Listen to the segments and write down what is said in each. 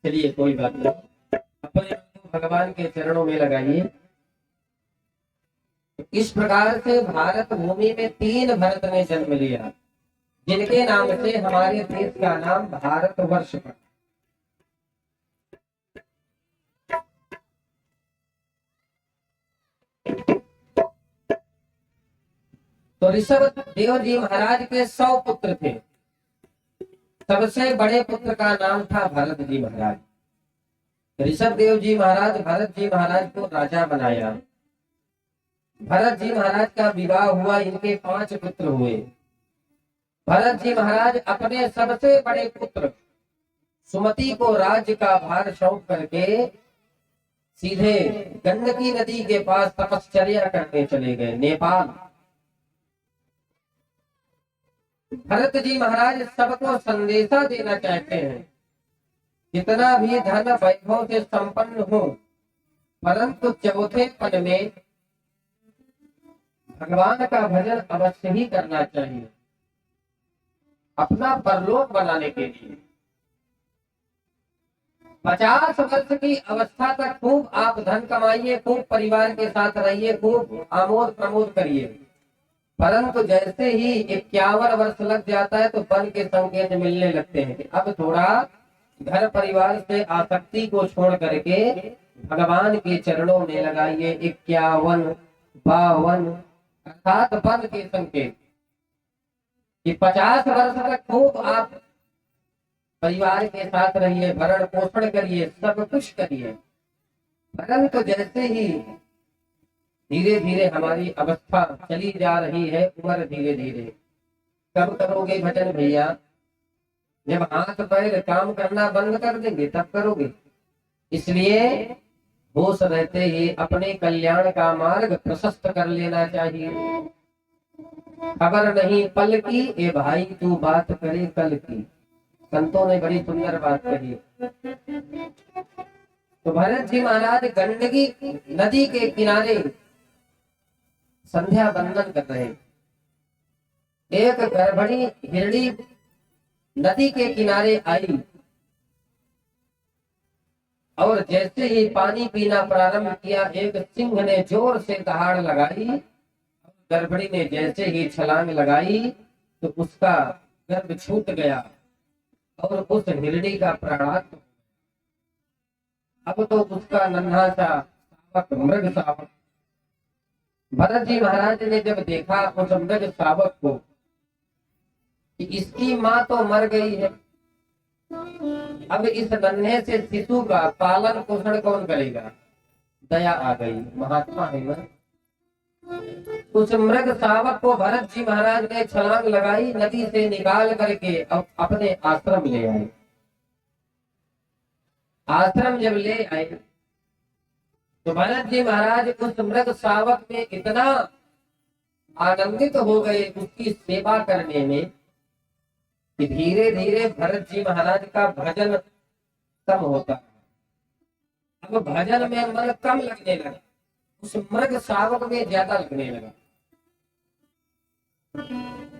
चलिए कोई बात नहीं, अपने भगवान के चरणों में लगाइए। इस प्रकार से भारत भूमि में 3 भरत ने जन्म लिया, जिनके नाम से हमारे देश का नाम भारतवर्ष पड़ा। तो ऋषभ देव जी महाराज के 100 पुत्र थे। सबसे बड़े पुत्र का नाम था भरत जी महाराज। ऋषभ देव जी महाराज भरत जी महाराज को राजा बनाया। भरत जी महाराज का विवाह हुआ, इनके 5 पुत्र हुए। भरत जी महाराज अपने सबसे बड़े पुत्र सुमति को राज्य का भार सौंप करके सीधे गंडकी नदी के पास तपश्चर्या करने चले गए, नेपाल। भरत जी महाराज सबको संदेशा देना चाहते हैं, कितना भी धन वैभव से संपन्न हो, परंतु चौथे पद में भगवान का भजन अवश्य ही करना चाहिए, अपना परलोक बनाने के लिए। 50 वर्ष की अवस्था तक खूब आप धन कमाइए, खूब परिवार के साथ रहिए, खूब आमोद प्रमोद करिए, परंतु जैसे ही 51 वर्ष लग जाता है तो बल के संकेत मिलने लगते हैं कि अब थोड़ा घर परिवार से आसक्ति को छोड़ करके भगवान के चरणों में लगाइए। 51, 52 अर्थात बल के संकेत कि 50 वर्ष तक खूब आप परिवार के साथ रहिए, भरण पोषण करिए, सब कुछ करिए, परंतु जैसे ही धीरे धीरे हमारी अवस्था चली जा रही है, उम्र धीरे धीरे, कब करोगे भजन भैया? जब हाथ पैर काम करना बंद कर देंगे तब करोगे। इसलिए होश रहते ही अपने कल्याण का मार्ग प्रशस्त कर लेना चाहिए। खबर नहीं पल की, ए भाई तू बात करे कल की। संतों ने बड़ी सुंदर बात कही। तो भरत जी महाराज गंडकी नदी के किनारे संध्या बंदन कर रहे। एक गर्भणी हिरणी नदी के किनारे आई और जैसे ही पानी पीना प्रारंभ किया, एक सिंह ने जोर से दहाड़ लगाई। गर्भणी ने जैसे ही छलांग लगाई तो उसका गर्भ छूट गया और उस हिरणी का प्राणांत। अब तो उसका नन्हा सा शावक, मृग शावक, भरत जी महाराज ने जब देखा उस मृग शावक को कि इसकी माँ तो मर गई है, अब इस नन्हे से शिशु का पालन पोषण कौन करेगा? दया आ गई, महात्मा है ना। उस मृग शावक को भरत जी महाराज ने छलांग लगाई, नदी से निकाल करके अपने आश्रम ले आए। आश्रम जब ले आए तो भरत जी महाराज उस मृग शावक में इतना आनंदित हो गए उसकी सेवा करने में कि धीरे धीरे भरत जी महाराज का भजन कम होता है। अब भजन में मन कम लगने लगा, उस मृग शावक में ज्यादा लगने लगा।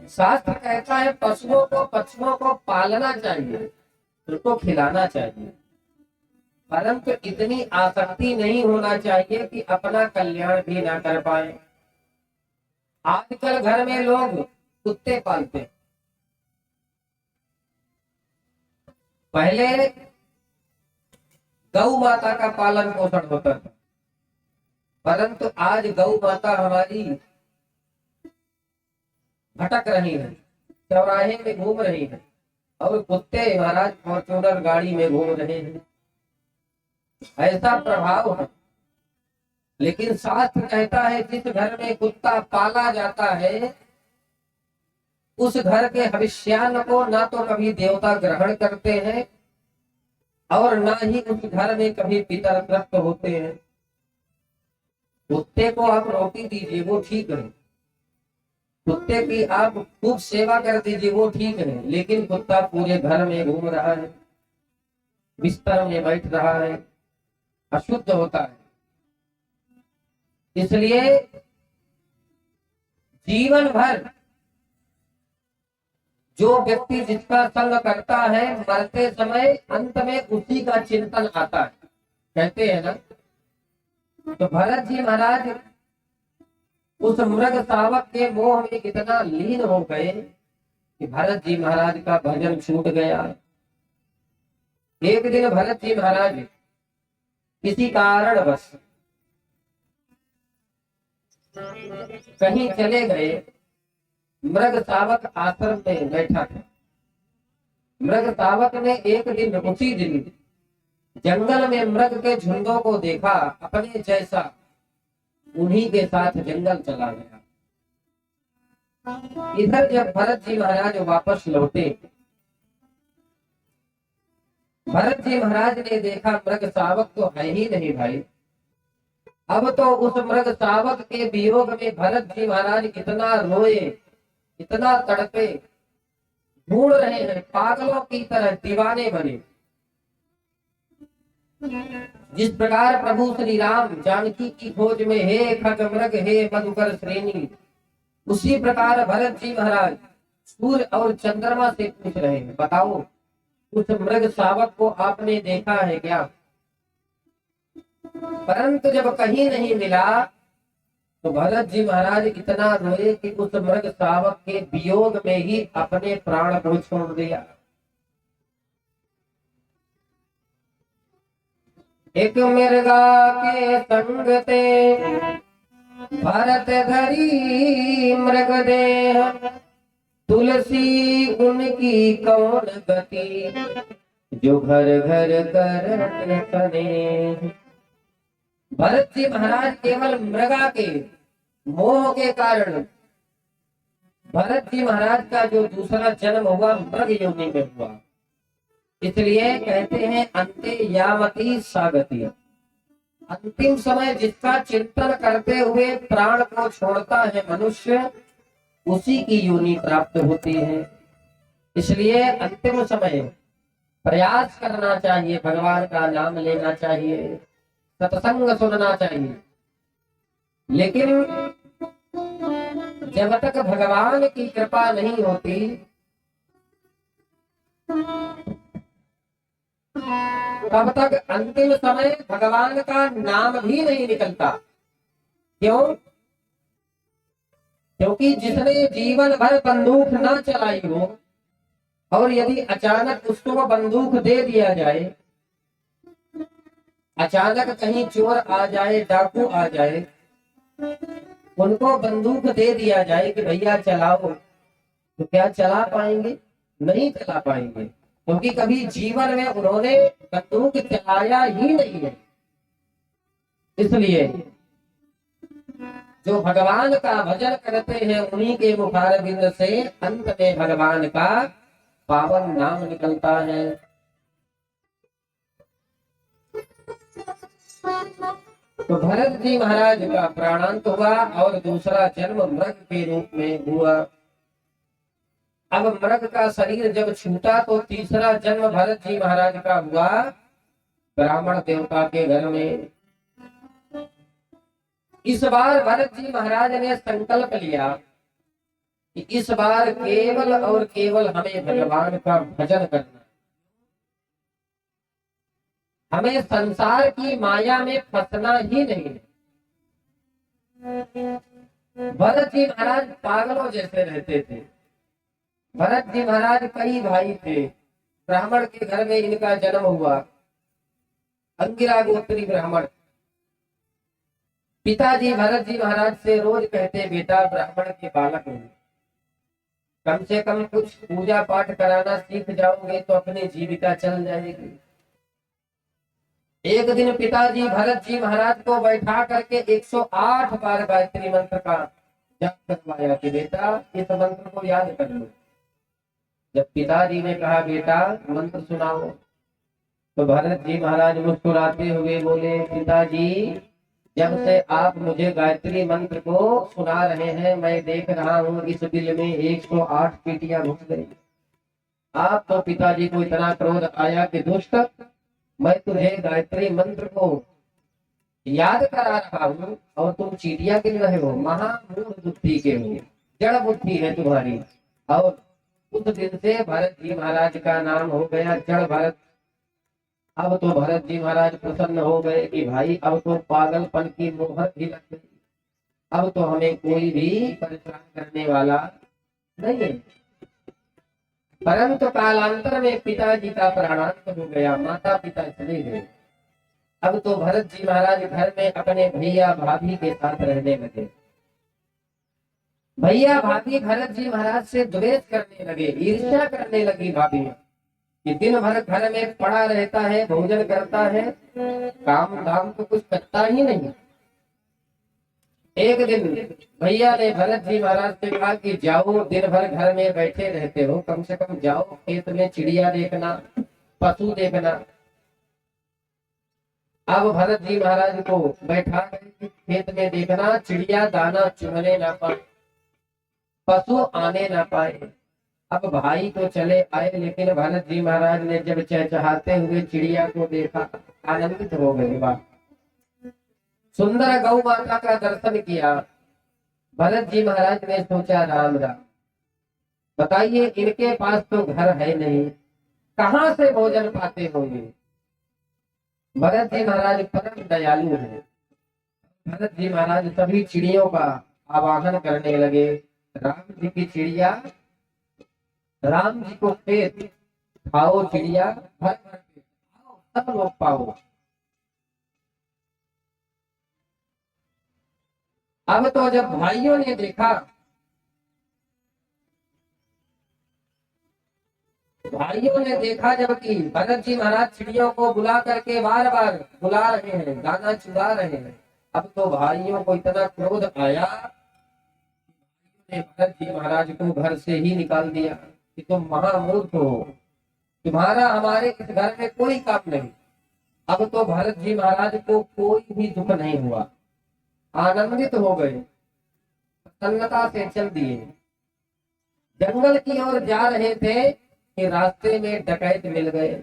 शास्त्र कहता है पशुओं को पालना चाहिए, उनको खिलाना चाहिए, परंतु इतनी आसक्ति नहीं होना चाहिए कि अपना कल्याण भी ना कर पाए। आजकल घर में लोग कुत्ते पालते हैं। पहले गौ माता का पालन पोषण होता था, परंतु आज गौ माता हमारी भटक रही है, चौराहे में घूम रही है और कुत्ते महाराज फॉर्च्यूनर गाड़ी में घूम रहे हैं। ऐसा प्रभाव है। लेकिन शास्त्र कहता है जिस घर में कुत्ता पाला जाता है उस घर के हविष्यान्न को ना तो कभी देवता ग्रहण करते हैं और ना ही उस घर में कभी पितर तृप्त होते हैं। कुत्ते को आप रोटी दीजिए वो ठीक है, कुत्ते की आप खूब सेवा कर दीजिए वो ठीक है, लेकिन कुत्ता पूरे घर में घूम रहा है, बिस्तर में बैठ रहा है, अशुद्ध होता है। इसलिए जीवन भर जो व्यक्ति जिसका संग करता है मरते समय अंत में उसी का चिंतन आता है, कहते हैं ना। तो भरत जी महाराज उस मृग शावक के मोह में इतना लीन हो गए कि भरत जी महाराज का भजन छूट गया। एक दिन भरत जी महाराज किसी कारणवश कहीं चले गए, मृग शावक आश्रम में बैठा था। मृग शावक ने एक दिन उसी दिन जंगल में मृग के झुंडों को देखा, अपने जैसा, उन्हीं के साथ जंगल चला गया। इधर जब भरत जी महाराज वापस लौटे, भरत जी महाराज ने देखा मृग शावक तो है ही नहीं भाई। अब तो उस मृग शावक के वियोग में भरत जी महाराज इतना रोए, इतना तड़पे, ढूंढ रहे हैं, पागलों की तरह दीवाने बने। जिस प्रकार प्रभु श्री राम जानकी की खोज में हे खगमृग हे मधुकर श्रेणी, उसी प्रकार भरत जी महाराज सूर्य और चंद्रमा से पूछ रहे हैं, बताओ उस मृग शावक को आपने देखा है क्या? परंतु जब कहीं नहीं मिला तो भरत जी महाराज इतना रोए कि उस मृग शावक के वियोग में ही अपने प्राण को छोड़ दिया। एक मृगा के संग ते भरत धरी मृग देह, तुलसी उनकी कौन गति, जो घर घर करत स्नेह। भरत जी महाराज केवल मृगा के मोह के कारण, भरत जी महाराज का जो दूसरा जन्म हुआ मृग योनि में हुआ, इसलिए कहते हैं अंते यावती सागति। अंतिम समय जिसका चिंतन करते हुए प्राण को छोड़ता है मनुष्य, उसी की योनि प्राप्त होती है। इसलिए अंतिम समय प्रयास करना चाहिए, भगवान का नाम लेना चाहिए, सत्संग सुनना चाहिए। लेकिन जब तक भगवान की कृपा नहीं होती, तब तक अंतिम समय भगवान का नाम भी नहीं निकलता। क्यों? क्योंकि जिसने जीवन भर बंदूक न चलाई हो और यदि अचानक उसको बंदूक दे दिया जाए, अचानक कहीं चोर आ जाए, डाकू आ जाए, उनको बंदूक दे दिया जाए कि भैया चलाओ, तो क्या चला पाएंगे? नहीं चला पाएंगे, क्योंकि कभी जीवन में उन्होंने बंदूक चलाया ही नहीं है। इसलिए जो भगवान का भजन करते हैं उन्हीं के मुखारबिंद से अंत में भगवान का पावन नाम निकलता है। तो भरत जी महाराज का प्राणांत हुआ और दूसरा जन्म मृग के रूप में हुआ। अब मृग का शरीर जब छूटा तो तीसरा जन्म भरत जी महाराज का हुआ ब्राह्मण देवता के घर में। इस बार भरत जी महाराज ने संकल्प लिया कि इस बार केवल और केवल हमें भगवान का भजन करना, हमें संसार की माया में फंसना ही नहीं। भरत जी महाराज पागलों जैसे रहते थे। भरत जी महाराज कई भाई थे, ब्राह्मण के घर में इनका जन्म हुआ, अंगिरा गोत्री ब्राह्मण। पिताजी भरत जी महाराज से रोज कहते, बेटा ब्राह्मण के बालक हो, कम से कम कुछ पूजा पाठ कराना सीख जाओगे तो अपनी जीविका चल जाएगी। एक दिन पिताजी भरत जी महाराज को बैठा करके 108 बार गायत्री मंत्र का जप करवाया कि बेटा इस मंत्र को याद कर लो। जब पिताजी ने कहा बेटा मंत्र सुनाओ, तो भरत जी महाराज मुस्कुराते हुए बोले, पिताजी जब से आप मुझे गायत्री मंत्र को सुना रहे हैं, मैं देख रहा हूँ इस दिल में 108 पीटियां घुस गई। आप तो पिताजी को इतना क्रोध आया कि दुष्ट, मैं तुझे गायत्री मंत्र को याद करा रहा हूँ और तुम चीटियां गिन रहे हो। महामूढ़ बुद्धि के हो, जड़ बुद्धि है तुम्हारी। और उस दिन से भरत जी महाराज का नाम हो गया जड़ भरत। अब तो भरत जी महाराज प्रसन्न हो गए कि भाई अब तो पागलपन की मोहर भी लग गई, अब तो हमें कोई भी परेशान करने वाला नहीं है। परंतु कालांतर में पिताजी का प्राणांत हो गया, माता पिता चले गए। अब तो भरत जी महाराज घर में अपने भैया भाभी के साथ रहने लगे। भैया भाभी भरत जी महाराज से द्वेष करने लगे, ईर्ष्या करने लगी भाभी कि दिन भर घर में पड़ा रहता है, भोजन करता है, काम धाम तो कुछ करता ही नहीं। एक दिन भैया ने भरत जी महाराज से कहा कि जाओ, दिन भर घर में बैठे रहते हो, कम से कम जाओ खेत में चिड़िया देखना, पशु देखना। अब भरत जी महाराज को बैठा गए खेत में देखना, चिड़िया दाना चुगने ना पाए, पशु आने ना पाए। अब भाई तो चले आए, लेकिन भरत जी महाराज ने जब चहचहाते हुए चिड़िया को देखा, आनंदित हो गए। वाह, सुंदर गौ माता का दर्शन किया। भरत जी महाराज ने सोचा राम राम, बताइए इनके पास तो घर है नहीं, कहाँ से भोजन पाते होंगे। भरत जी महाराज परम दयालु हैं। भरत जी महाराज सभी चिड़ियों का आवाहन करने लगे। राम जी की चिड़िया, राम जी को खेत खाओ, चिड़िया भर भर के खाओ, सब लोग पाओ। अब तो जब भाइयों ने देखा, जबकि भरत जी महाराज चिड़ियों को बुला करके बार बार बुला रहे हैं, दाना चुरा रहे हैं, अब तो भाइयों को इतना क्रोध आया, भरत जी महाराज को घर से ही निकाल दिया कि तुम महामूर्ख हो, तुम्हारा हमारे इस घर में कोई काम नहीं। अब तो भरत जी महाराज को कोई भी दुख नहीं हुआ, आनंदित हो गए, प्रसन्नता से चल दिए। जंगल की ओर जा रहे थे कि रास्ते में डकैत मिल गए।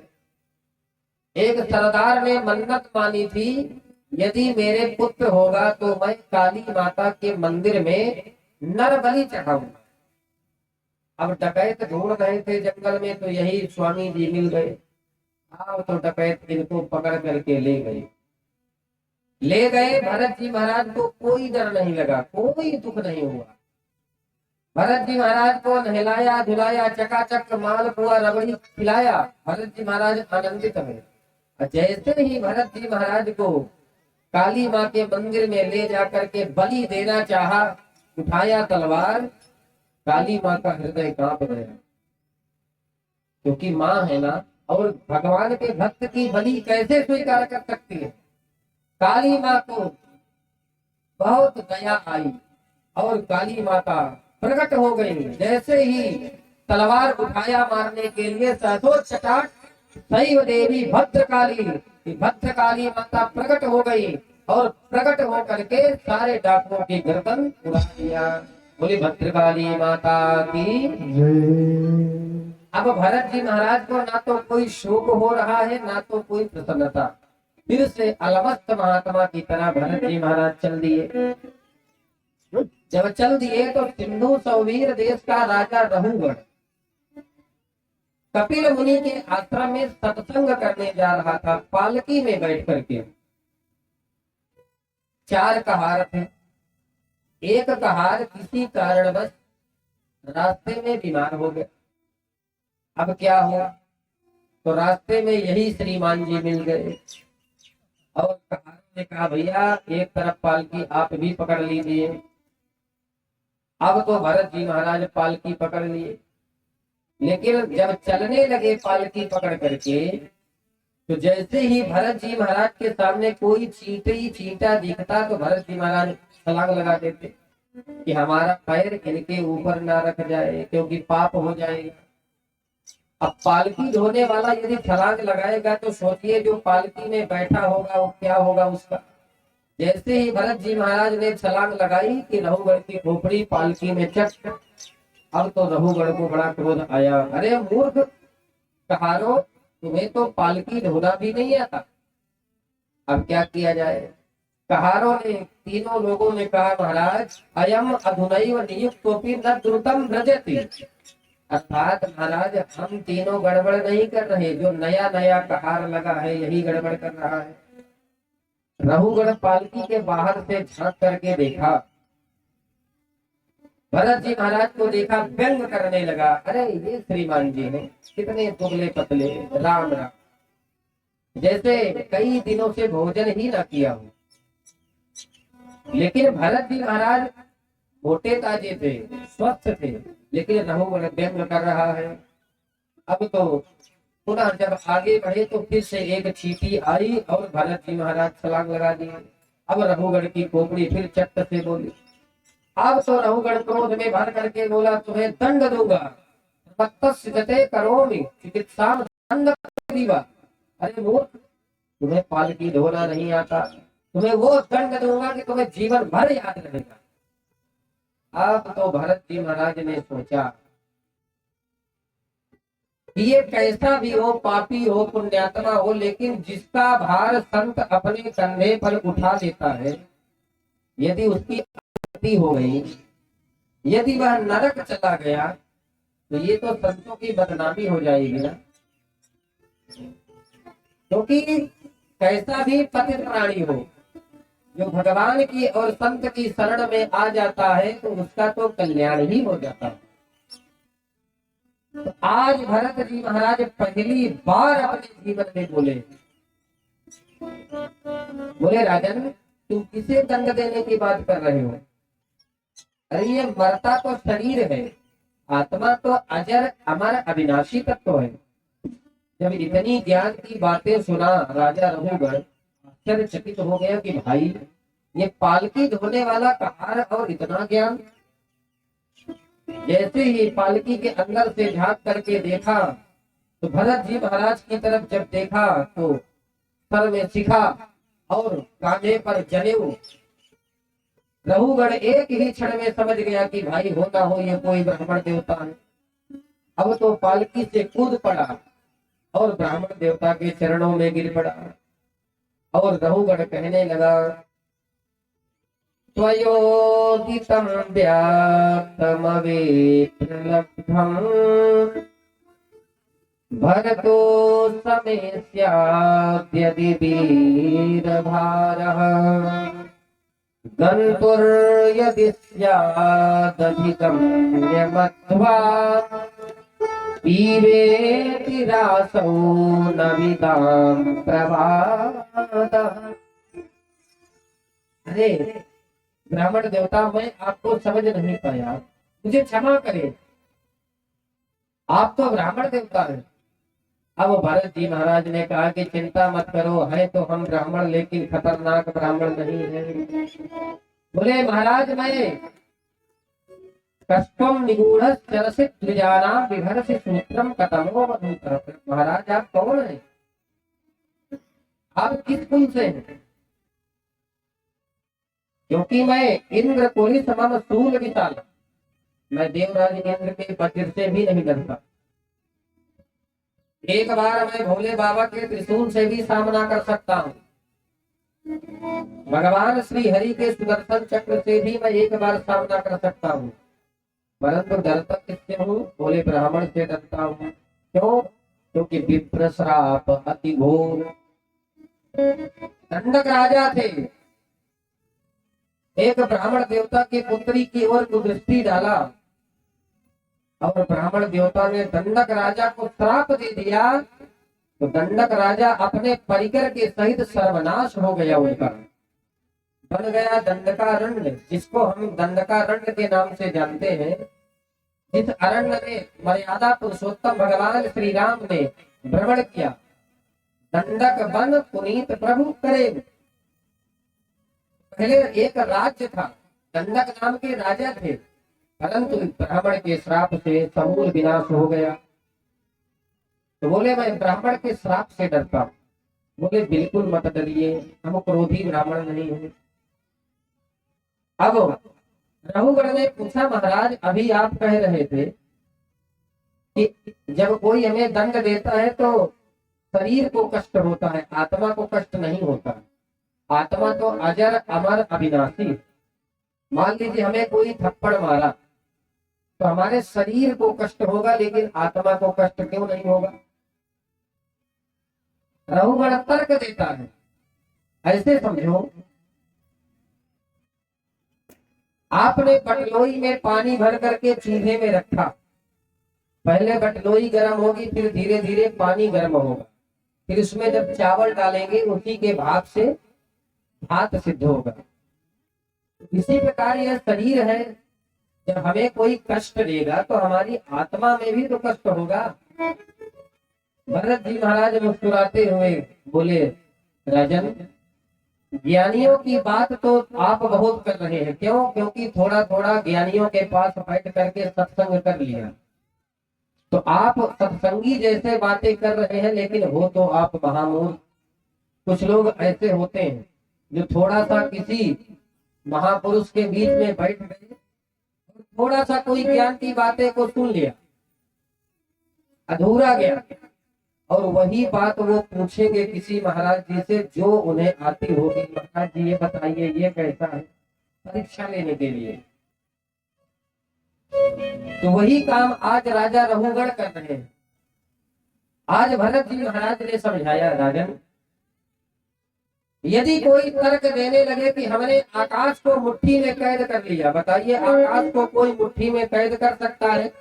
एक सरदार ने मन्नत मानी थी, यदि मेरे पुत्र होगा तो मैं काली माता के मंदिर में नर बलि चढ़ाऊंगा। अब डकैत ढूंढ रहे थे जंगल में, तो यही स्वामी जी मिल गए। अब तो डकैत इनको पकड़ करके ले गए। भरत जी महाराज को कोई डर नहीं लगा, कोई दुख नहीं हुआ। भरत जी महाराज को नहलाया धुलाया, चकाचक मालपुआ रबड़ी खिलाया, भरत जी महाराज आनंदित हुए। जैसे ही भरत जी महाराज को काली माँ के मंदिर में ले जाकर के बलि देना चाहा, उठाया तलवार, काली माँ का हृदय कांप गया, क्योंकि माँ है ना, और भगवान के भक्त की बलि कैसे स्वीकार कर सकती है। काली माँ को बहुत दया आई और काली माता प्रकट हो गई। जैसे ही तलवार उठाया मारने के लिए, सहसोचटाट शैव देवी भद्रकाली माता प्रकट हो गई और प्रकट हो करके सारे डाकुओं की गर्दन उड़ा दिया। बोली भद्रकाली माता की जय। अब भरत जी महाराज को ना तो कोई शोक हो रहा है, ना तो कोई प्रसन्नता। फिर से अलमस्त महात्मा की तरह भरत जी महाराज चल दिए। जब चल दिए तो सिंधु सौवीर देश का राजा रहुगढ़ कपिल मुनि के आश्रम में सत्संग करने जा रहा था, पालकी में बैठ करके। 4 कहार थे। एक कहार किसी कारणवश रास्ते में बीमार हो गया। अब क्या हुआ, तो रास्ते में यही श्रीमान जी मिल गए और कहार ने कहा, भैया एक तरफ पालकी आप भी पकड़ लीजिए। अब तो भरत जी महाराज पालकी पकड़ लिए, लेकिन जब चलने लगे पालकी पकड़ करके, तो जैसे ही भरत जी महाराज के सामने कोई चींटा दिखता तो भरत जी महाराज छलांग लगा देते कि हमारा पैर इनके ऊपर ना रख जाए, क्योंकि पाप हो जाएगा। अब पालकी ढोने वाला यदि छलांग लगाएगा तो सोचिए जो पालकी में बैठा होगा वो क्या होगा उसका। जैसे ही भरत जी महाराज ने छलांग लगाई कि रहुगढ़ की खोपड़ी पालकी में चट। अब तो रहुगढ़ को बड़ा क्रोध आया, अरे मूर्ख कहारो, तुम्हें तो पालकी ढोना भी नहीं आता, अब क्या किया जाए। कहारों ने, तीनों लोगों ने कहा, महाराज अयम अधुनैव नियुक्तोपि न द्रुतम व्रजति। अर्थात महाराज हम तीनों गड़बड़ नहीं कर रहे, जो नया नया कहार लगा है यही गड़बड़ कर रहा है। रहुगढ़ पालकी के बाहर से झांक करके देखा, भरत जी महाराज को देखा, व्यंग करने लगा, अरे ये श्रीमान जी हैं, कितने दुबले पतले, राम राम, जैसे कई दिनों से भोजन ही ना किया हो। लेकिन भरत जी महाराज मोटे ताजे थे, स्वस्थ थे, लेकिन रहुगढ़ व्यंग कर रहा है। अब तो पुनः जब आगे बढ़े तो फिर से एक चींटी आई और भरत जी महाराज छलांग लगा दिए। अब रहुगढ़ की खोपड़ी फिर चट्ट से बोली। अब तो रहुगढ़ क्रोध में भर करके बोला, तुम्हें दंड दूंगा, तत्सृजते करोमि चिकित्साम दंड दीवा। अरे मूर्ख, तुम्हें पालकी धोना नहीं आता, तुम्हें वो दंड दूंगा कि तुम्हें जीवन भर याद रहेगा। अब तो भरत जी महाराज ने सोचा, ये कैसा भी हो, पापी हो पुण्यात्मा हो, लेकिन जिसका भार संत अपने कंधे पर उठा लेता है, यदि उसकी मृत्यु हो गई, यदि वह नरक चला गया, तो ये तो संतों की बदनामी हो जाएगी ना। क्योंकि कैसा भी पतित प्राणी हो, जो भगवान की और संत की शरण में आ जाता है तो उसका तो कल्याण ही हो जाता है। तो आज भरत जी महाराज पहली बार अपने जीवन में बोले राजन, तुम किसे दंड देने की बात कर रहे हो? अरे ये मरता तो शरीर है, आत्मा तो अजर अमर अविनाशी तत्व है। जब इतनी ज्ञान की बातें सुना राजा रघुगढ़ आश्चर्यचकित हो गया कि भाई ये पालकी धोने वाला कहार और इतना ज्ञान। जैसे ही पालकी के अंदर से झांक करके देखा तो भरत जी महाराज की तरफ जब देखा तो सर में शिखा और कांधे पर जनेऊ। रघुगढ़ एक ही क्षण में समझ गया कि भाई हो ना हो ये कोई ब्राह्मण देवता है। अब तो पालकी से कूद पड़ा और ब्राह्मण देवता के चरणों में गिर पड़ा और रघुगढ़ कहने लगा, त्वयोदितं व्याप्तमवेत्रलब्धम् भरतो समे स्याद्यदि वीरभारः गन्तुर्यदि स्यादधिगम्यमध्वा पीवेति रासौ न विदां प्रभातः। अरे ब्राह्मण देवता, मैं आपको समझ नहीं पाया, मुझे क्षमा करें, आप तो ब्राह्मण देवता हैं। अब भरत जी महाराज ने कहा कि चिंता मत करो, है तो हम ब्राह्मण लेकिन खतरनाक ब्राह्मण नहीं है। बोले महाराज, मैं कष्टम निगूढ़ द्विजानां बिभर्षि सूत्रम कतमो वधूतः। महाराज आप कौन हैं? आप किस कुल से हैं? क्योंकि मैं इंद्र कोली समम शूल विशाल, मैं देवराज इंद्र के वज्र से भी नहीं डरता। एक बार मैं भोले बाबा के त्रिशूल से भी सामना कर सकता हूँ, भगवान श्री हरि के सुदर्शन चक्र से भी मैं एक बार सामना कर सकता हूँ, परंतु डरता किससे हूँ? भोले ब्राह्मण से डरता हूँ। क्यों? क्योंकि विप्र श्राप अति घोर। दंडक राजा थे, एक ब्राह्मण देवता की पुत्री की ओर दृष्टि डाला और ब्राह्मण देवता ने दंडक राजा को श्राप दे दिया, तो दंडक राजा अपने परिकर के सहित सर्वनाश हो गया, उनका बन गया दंडकारण्य, जिसको हम दंडकारण्य के नाम से जानते हैं। इस अरण्य में मर्यादा पुरुषोत्तम भगवान श्री राम ने भ्रमण किया। दंडक बन पुनीत प्रभु करे। पहले एक राज्य था, दंडक नाम के राजा थे, परंतु ब्राह्मण के श्राप से समूल विनाश हो गया। तो बोले मैं ब्राह्मण के श्राप से डरता हूं। बोले बिल्कुल मत डरिए, हम क्रोधी ब्राह्मण नहीं है। अब रघुगढ़ ने पूछा, महाराज अभी आप कह रहे थे कि जब कोई हमें दंड देता है तो शरीर को कष्ट होता है, आत्मा को कष्ट नहीं होता। आत्मा तो अजर अमर अविनाशी। मान लीजिए हमें कोई थप्पड़ मारा तो हमारे शरीर को कष्ट होगा, लेकिन आत्मा को कष्ट क्यों नहीं होगा? रहुगण तर्क देता है, ऐसे समझो आपने बटलोई में पानी भर करके चूल्हे में रखा, पहले बटलोई गर्म होगी, फिर धीरे धीरे पानी गर्म होगा, फिर उसमें जब चावल डालेंगे उसी के भाप से भात सिद्ध होगा। इसी प्रकार यह शरीर है, जब हमें कोई कष्ट देगा तो हमारी आत्मा में भी तो कष्ट होगा। भरत जी महाराज मुस्कुराते हुए बोले, राजन ज्ञानियों की बात तो आप बहुत कर रहे हैं, क्यों? क्योंकि थोड़ा थोड़ा ज्ञानियों के पास बैठ करके सत्संग कर लिया, तो आप सत्संगी जैसे बातें कर रहे हैं, लेकिन हो तो आप महामूर्ख। कुछ लोग ऐसे होते हैं जो थोड़ा सा किसी महापुरुष के बीच में बैठ गए, थोड़ा सा कोई ज्ञान की बातें को सुन लिया, अधूरा ज्ञान, और वही बात वो पूछेंगे किसी महाराज जी से जो उन्हें आती होगी, महाराज जी ये बताइए ये कैसा है, परीक्षा लेने के लिए। तो वही काम आज राजा रहुगण कर रहे हैं। आज भरत जी महाराज ने समझाया, राजन यदि कोई तर्क देने लगे कि हमने आकाश को मुट्ठी में कैद कर लिया, बताइए आकाश को कोई मुट्ठी में कैद कर सकता है?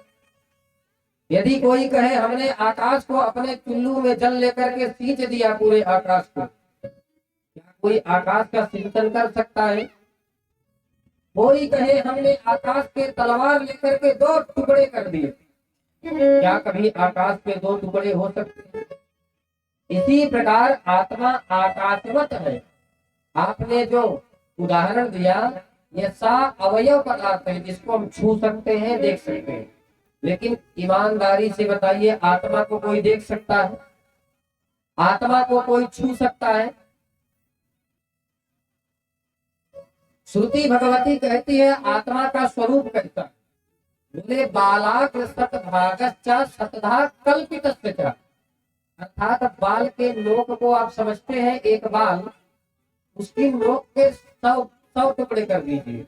यदि कोई कहे हमने आकाश को अपने चुल्लू में जल लेकर के सींच दिया पूरे आकाश को, क्या कोई आकाश का चिंतन कर सकता है? कोई कहे हमने आकाश के तलवार लेकर के 2 टुकड़े कर दिए, क्या कभी आकाश के 2 टुकड़े हो सकते हैं? इसी प्रकार आत्मा आकाशवत है। आपने जो उदाहरण दिया, यह सा अवयव पदार्थ है जिसको हम छू सकते हैं, देख सकते हैं, लेकिन ईमानदारी से बताइए आत्मा को कोई देख सकता है? आत्मा को कोई छू सकता है? श्रुति भगवती कहती है आत्मा का स्वरूप कैसा? बोले बालाग्र सतभागश्च सतधा कल्पितस्य, अर्थात बाल के नोक को आप समझते हैं, एक बाल, उसकी नोक के 100 टुकड़े कर दीजिए,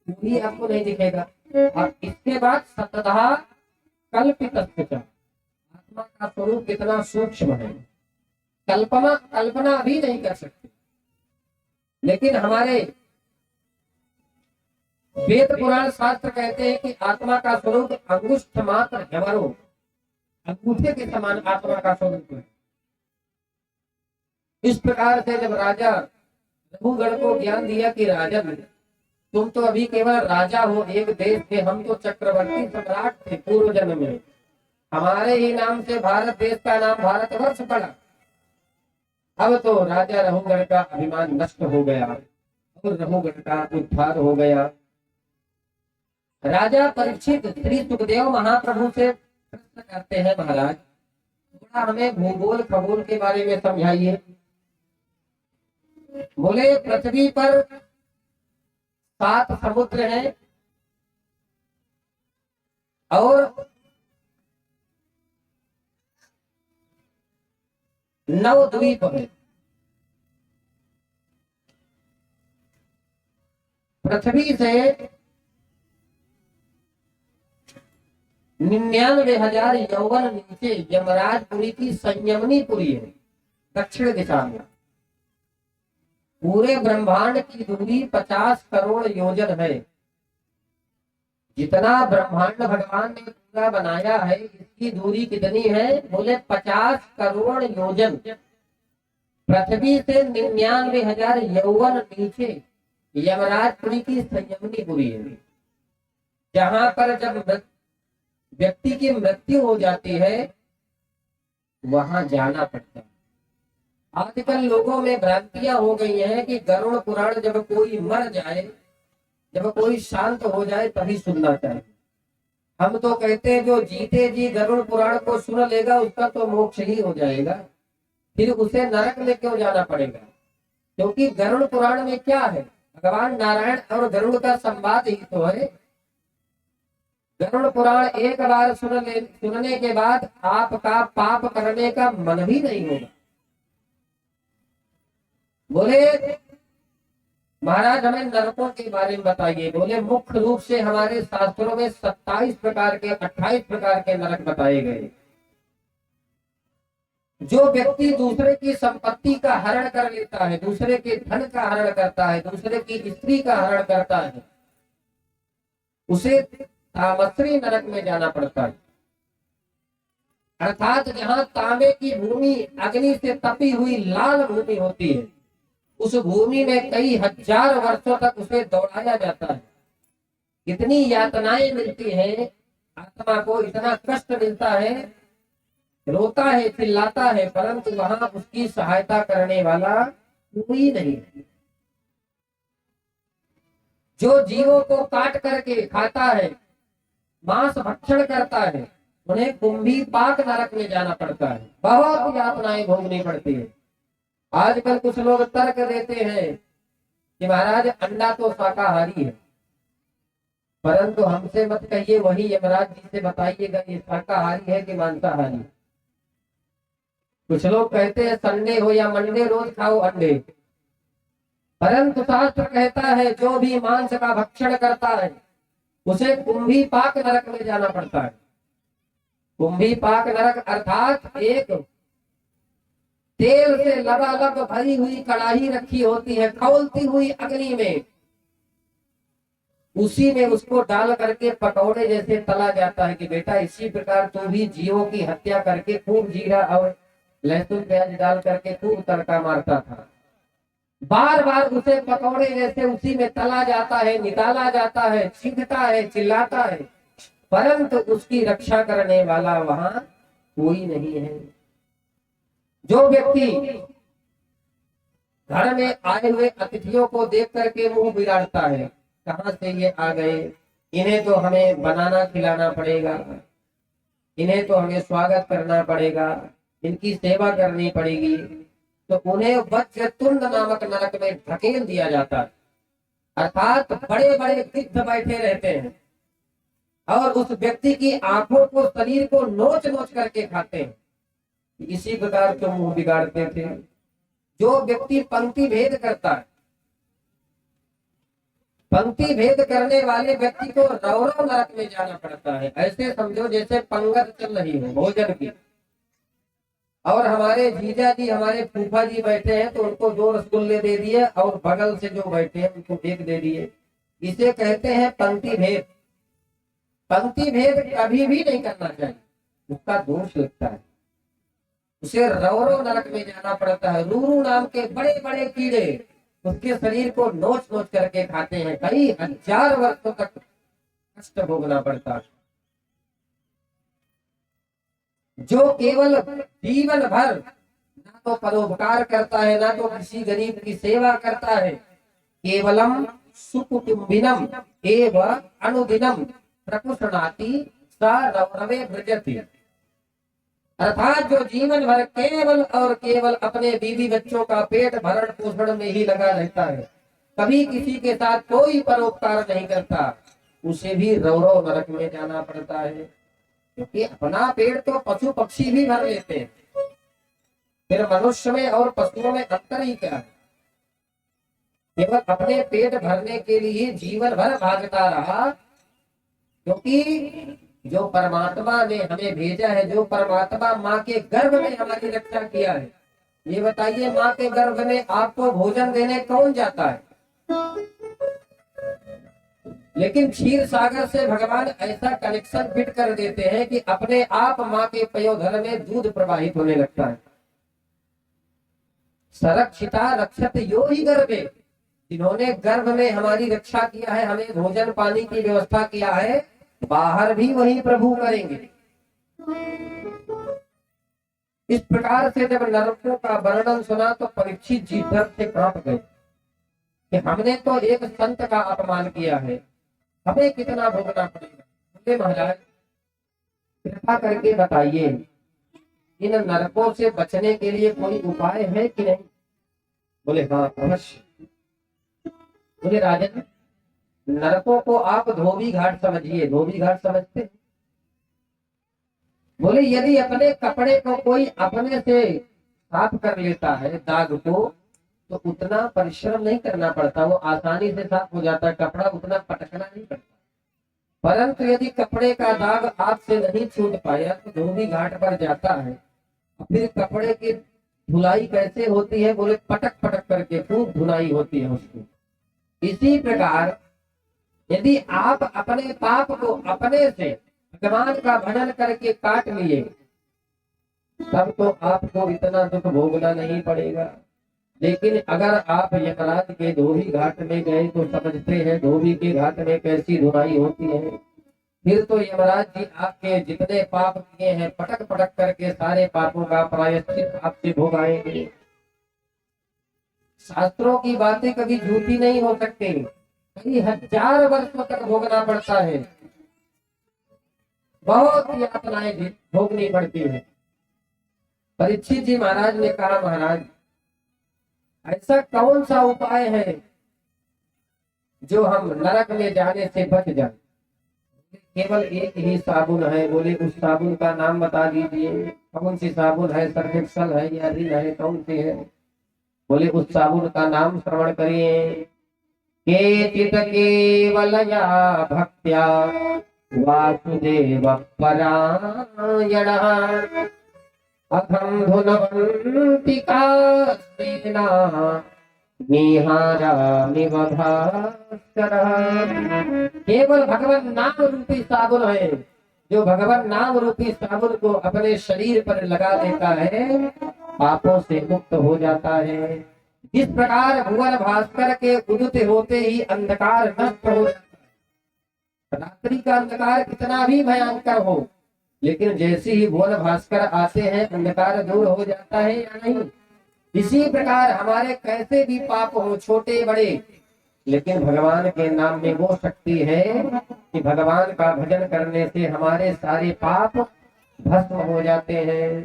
भी आपको नहीं दिखेगा। और इसके बाद सतधा कल्पितस्य, आत्मा का स्वरूप कितना सूक्ष्म है, कल्पना भी नहीं कर सकते। लेकिन हमारे वेद पुराण शास्त्र कहते हैं कि आत्मा का स्वरूप अंगुष्ठ मात्र हेवरो, अंगूठे के समान आत्मा का स्वरूप है। इस प्रकार से जब राजा रघुगण को ज्ञान दिया कि राजन तुम तो अभी केवल राजा हो एक देश के, हम तो चक्रवर्ती सम्राट थे पूर्व जन्म में, हमारे ही नाम से भारत देश का नाम भारतवर्ष पड़ा। अब तो राजा रघुगण का अभिमान नष्ट हो गया और रघुगण का उद्धार हो गया। राजा परीक्षित श्री सुखदेव महाप्रभु से प्रश्न करते हैं, महाराज थोड़ा हमें भूगोल खगोल के बारे में समझाइए। बोले पृथ्वी पर 7 समुद्र हैं और 9 द्वीप हैं। पृथ्वी से 99,000 यौवन नीचे यमराजपुरी की संयमनीपुरी है, दक्षिण दिशा में। पूरे ब्रह्मांड की दूरी 50 करोड़ योजन है। जितना ब्रह्मांड भगवान ने पूरा बनाया है, इसकी दूरी कितनी है? बोले 50 करोड़ योजन। पृथ्वी से 99,000 यौवन नीचे यमराजपुरी की संयमनीपुरी है, जहां पर जब व्यक्ति की मृत्यु हो जाती है वहां जाना पड़ता है। आजकल लोगों में भ्रांतियां हो गई हैं कि गरुड़ पुराण जब कोई मर जाए, जब कोई शांत हो जाए तभी सुनना चाहिए। हम तो कहते हैं जो जीते जी गरुड़ पुराण को सुन लेगा उसका तो मोक्ष ही हो जाएगा, फिर उसे नरक में क्यों जाना पड़ेगा? क्योंकि गरुड़ पुराण में क्या है? भगवान नारायण और गरुड़ का संवाद ही तो है। गरुड़ पुराण एक बार सुनने के बाद आपका पाप करने का मन भी नहीं होगा। बोले महाराज हमें नरकों के बारे में बताइए। बोले मुख्य रूप से हमारे शास्त्रों में 27 प्रकार के 28 प्रकार के नरक बताए गए। जो व्यक्ति दूसरे की संपत्ति का हरण कर लेता है, दूसरे के धन का हरण करता है, दूसरे की स्त्री का हरण करता है, उसे तामस्री नरक में जाना पड़ता है। अर्थात जहाँ तांबे की भूमि अग्नि से तपी हुई लाल भूमि होती है, उस भूमि में कई हजार वर्षों तक उसे दौड़ाया जाता है। इतनी यातनाएं मिलती हैं आत्मा को, इतना कष्ट मिलता है, रोता है, चिल्लाता है, परंतु वहां उसकी सहायता करने वाला कोई नहीं है। जो जीवों को काट करके खाता है, मांस भक्षण करता है, उन्हें कुंभी पाक नरक में जाना पड़ता है। बहुत यातनाएं भोगनी पड़ती है। आजकल कुछ लोग तर्क देते हैं कि महाराज अंडा तो शाकाहारी है, परंतु हमसे मत कहिए, वही यमराज जी से बताइएगा ये शाकाहारी है कि मांसाहारी। कुछ लोग कहते हैं संडे हो या मंडे रोज खाओ अंडे, परंतु शास्त्र कहता है जो भी मांस का भक्षण करता है उसे कुंभी पाक नरक में जाना पड़ता है। कुंभी पाक नरक अर्थात एक तेल से लबालब भरी हुई कड़ाही रखी होती है, खौलती हुई अग्नि में, उसी में उसको डाल करके पकौड़े जैसे तला जाता है कि बेटा इसी प्रकार तू भी जीवों की हत्या करके खूब जीरा और लहसुन प्याज डाल करके खूब तड़का मारता था। बार बार उसे पकौड़े जैसे उसी में तला जाता है, निकाला जाता है, चीखता है, चिल्लाता है, परंतु उसकी रक्षा करने वाला वहां कोई नहीं है। जो व्यक्ति घर में आए हुए अतिथियों को देख करके मुंह बिगाड़ता है, कहां से ये आ गए, इन्हें तो हमें बनाना खिलाना पड़ेगा, इन्हें तो हमें स्वागत करना पड़ेगा, इनकी सेवा करनी पड़ेगी, तो उन्हें वज्रतुंड नामक नरक में धकेल दिया जाता है। अर्थात बड़े बड़े गिद्ध बैठे रहते हैं और उस व्यक्ति की आंखों को, शरीर को नोच नोच करके खाते हैं। इसी प्रकार तो मुंह बिगाड़ते थे। जो व्यक्ति पंक्ति भेद करता है, पंक्ति भेद करने वाले व्यक्ति को रौरव नरक में जाना पड़ता है। ऐसे समझो जैसे पंगत चल रही है भोजन की, और हमारे जीजा जी, हमारे फूफा जी बैठे हैं तो उनको 2 रसगुल्ले दे दिए और बगल से जो बैठे हैं उनको 1 दे दिए। इसे कहते हैं पंक्ति भेद। पंक्ति भेद कभी भी नहीं करना चाहिए, उसका दोष लगता है। उसे रौरव नरक में जाना पड़ता है। रूरू नाम के बड़े बड़े कीड़े उसके शरीर को नोच नोच करके खाते हैं। कई हजार वर्षों तक कष्ट भोगना पड़ता है। जो केवल जीवन भर ना तो परोपकार करता है, ना तो किसी गरीब की सेवा करता है, केवलम सुकुटुम्बिनम एव अनुदिनम प्रकुशनाति स रौरवे व्रजति। अर्थात जो जीवन भर केवल और केवल अपने बीवी बच्चों का पेट भरण पोषण में ही लगा रहता है, कभी किसी के साथ कोई परोपकार नहीं करता, उसे भी रौरव नरक में जाना पड़ता है। क्योंकि अपना पेट तो पशु पक्षी भी भर लेते हैं, फिर मनुष्य में और पशुओं में अंतर ही क्या है। केवल अपने पेट भरने के लिए जीवन भर भागता रहा, क्योंकि जो परमात्मा ने हमें भेजा है, जो परमात्मा माँ के गर्भ में हमारी रक्षा किया है, ये बताइए माँ के गर्भ में आपको भोजन देने कौन जाता है? लेकिन क्षीर सागर से भगवान ऐसा कनेक्शन फिट कर देते हैं कि अपने आप माँ के पयोधर में दूध प्रवाहित होने लगता है। संरक्षिता रक्षत यो ही गर्भे, जिन्होंने गर्भ में हमारी रक्षा किया है, हमें भोजन पानी की व्यवस्था किया है, बाहर भी वही प्रभु करेंगे। इस प्रकार से जब नरकों का वर्णन सुना तो परीक्षित जी डर से कांप गए कि हमने तो एक संत का अपमान किया है, हमें कितना भोगना पड़ेगा। बोले महाराज कृपा करके बताइए, इन नरकों से बचने के लिए कोई उपाय है कि नहीं? बोले हाँ अवश्य। बोले राजन, नरकों को आप धोबी घाट समझिए। धोबी घाट समझते? बोले यदि अपने कपड़े को कोई अपने से साफ कर लेता है दाग को, तो उतना परिश्रम नहीं करना पड़ता, वो आसानी से साफ हो जाता है, कपड़ा उतना पटकना नहीं पड़ता। परंतु यदि कपड़े का दाग हाथ से नहीं छूट पाया तो धोबी घाट पर जाता है, फिर कपड़े की धुलाई कैसे होती है, बोले पटक पटक करके खूब धुलाई होती है उसकी। इसी प्रकार यदि आप अपने पाप को अपने से भगवान का भजन करके काट लिए, तब तो आपको इतना दुख भोगना नहीं पड़ेगा। लेकिन अगर आप यमराज के धोबी घाट में गए तो समझते हैं धोबी के घाट में कैसी धुलाई होती है, फिर तो यमराज जी आपके जितने पाप किए हैं पटक पटक करके सारे पापों का प्रायश्चित आपसे भोगाएंगे। शास्त्रों की बातें कभी झूठी नहीं हो सकती, कई हजार वर्षों तक भोगना पड़ता है, बहुत यातनाएं भोगनी पड़ती है। परीक्षित जी महाराज ने कहा, महाराज ऐसा कौन सा उपाय है जो हम नरक में जाने से बच जाए? केवल एक ही साबुन है। बोले उस साबुन का नाम बता दीजिए, कौन सी साबुन है, सर्फ एक्सेल है या रिन है, कौन सी है? बोले उस साबुन का नाम श्रवण करिए। केचित केवलया भक्त्या वासुदेव परायणः अथम धुनवन्तिका सेना निहारामिव भास्करः। केवल भगवान नाम रूपी साबुन है, जो भगवान नाम रूपी साबुन को अपने शरीर पर लगा देता है पापों से मुक्त हो जाता है। जिस प्रकार भुवन भास्कर के उदित होते ही अंधकार नष्ट हो जाता है, रात्रि का अंधकार कितना भी भयंकर हो, लेकिन जैसे ही भुवन भास्कर आते हैं अंधकार दूर हो जाता है या नहीं? इसी प्रकार हमारे कैसे भी पाप हो, छोटे बड़े, लेकिन भगवान के नाम में वो शक्ति है कि भगवान का भजन करने से हमारे सारे पाप भस्म हो जाते हैं।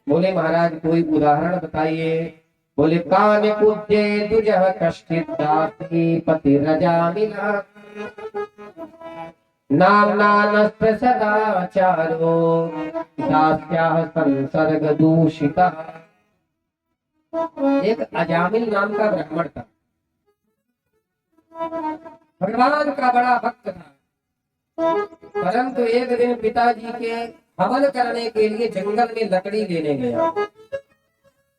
बोले महाराज कोई उदाहरण बताइए। बोले कान पूज्य दुजह कष्टित दासी पति रजा मिला नाम सदाचारो दास्याः संसर्ग दूषिता। एक अजामिल नाम का ब्राह्मण था, भगवान का बड़ा भक्त था, परंतु एक दिन पिताजी के हवन करने के लिए जंगल में लकड़ी लेने गया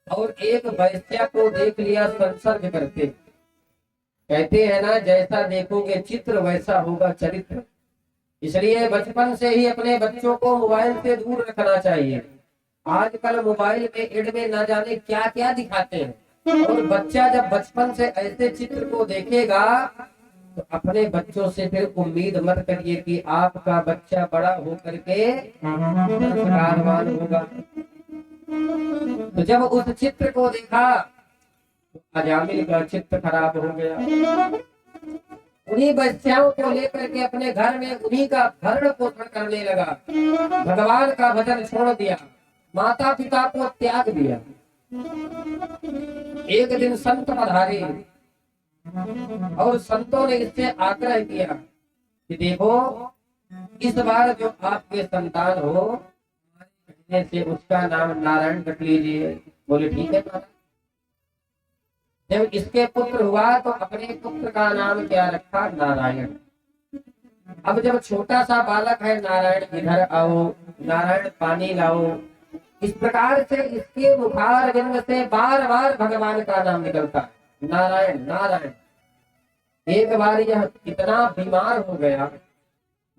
और एक वैश्या को देख लिया संसर्ग करते। कहते हैं ना, जैसा देखोगे चित्र वैसा होगा चरित्र। इसलिए बचपन से ही अपने बच्चों को मोबाइल से दूर रखना चाहिए। आजकल मोबाइल में एड में ना जाने क्या क्या दिखाते हैं, और बच्चा जब बचपन से ऐसे चित्र को देखेगा तो अपने बच्चों से फिर उम्मीद मत करिए कि आपका बच्चा बड़ा होकर के संस्कारवान होगा। तो जब उस चित्र को देखा तो अजामिल का चित्त खराब हो गया। उन्हीं बच्चों को लेकर के अपने घर में उन्हीं का भरण पोषण करने लगा, भगवान का भजन छोड़ दिया, माता पिता को त्याग दिया। एक दिन संत पधारे और संतों ने इससे आग्रह किया कि देखो इस बार जो आपके संतान हो कहने से उसका नाम नारायण रख लीजिए। बोले ठीक है महाराज। जब इसके पुत्र हुआ तो अपने पुत्र का नाम क्या रखा? नारायण। अब जब छोटा सा बालक है, नारायण इधर आओ, नारायण पानी लाओ, इस प्रकार से इसके मुखार बिंद से बार बार भगवान का नाम निकलता है, नारायण नारायण। एक बार यह इतना बीमार हो गया,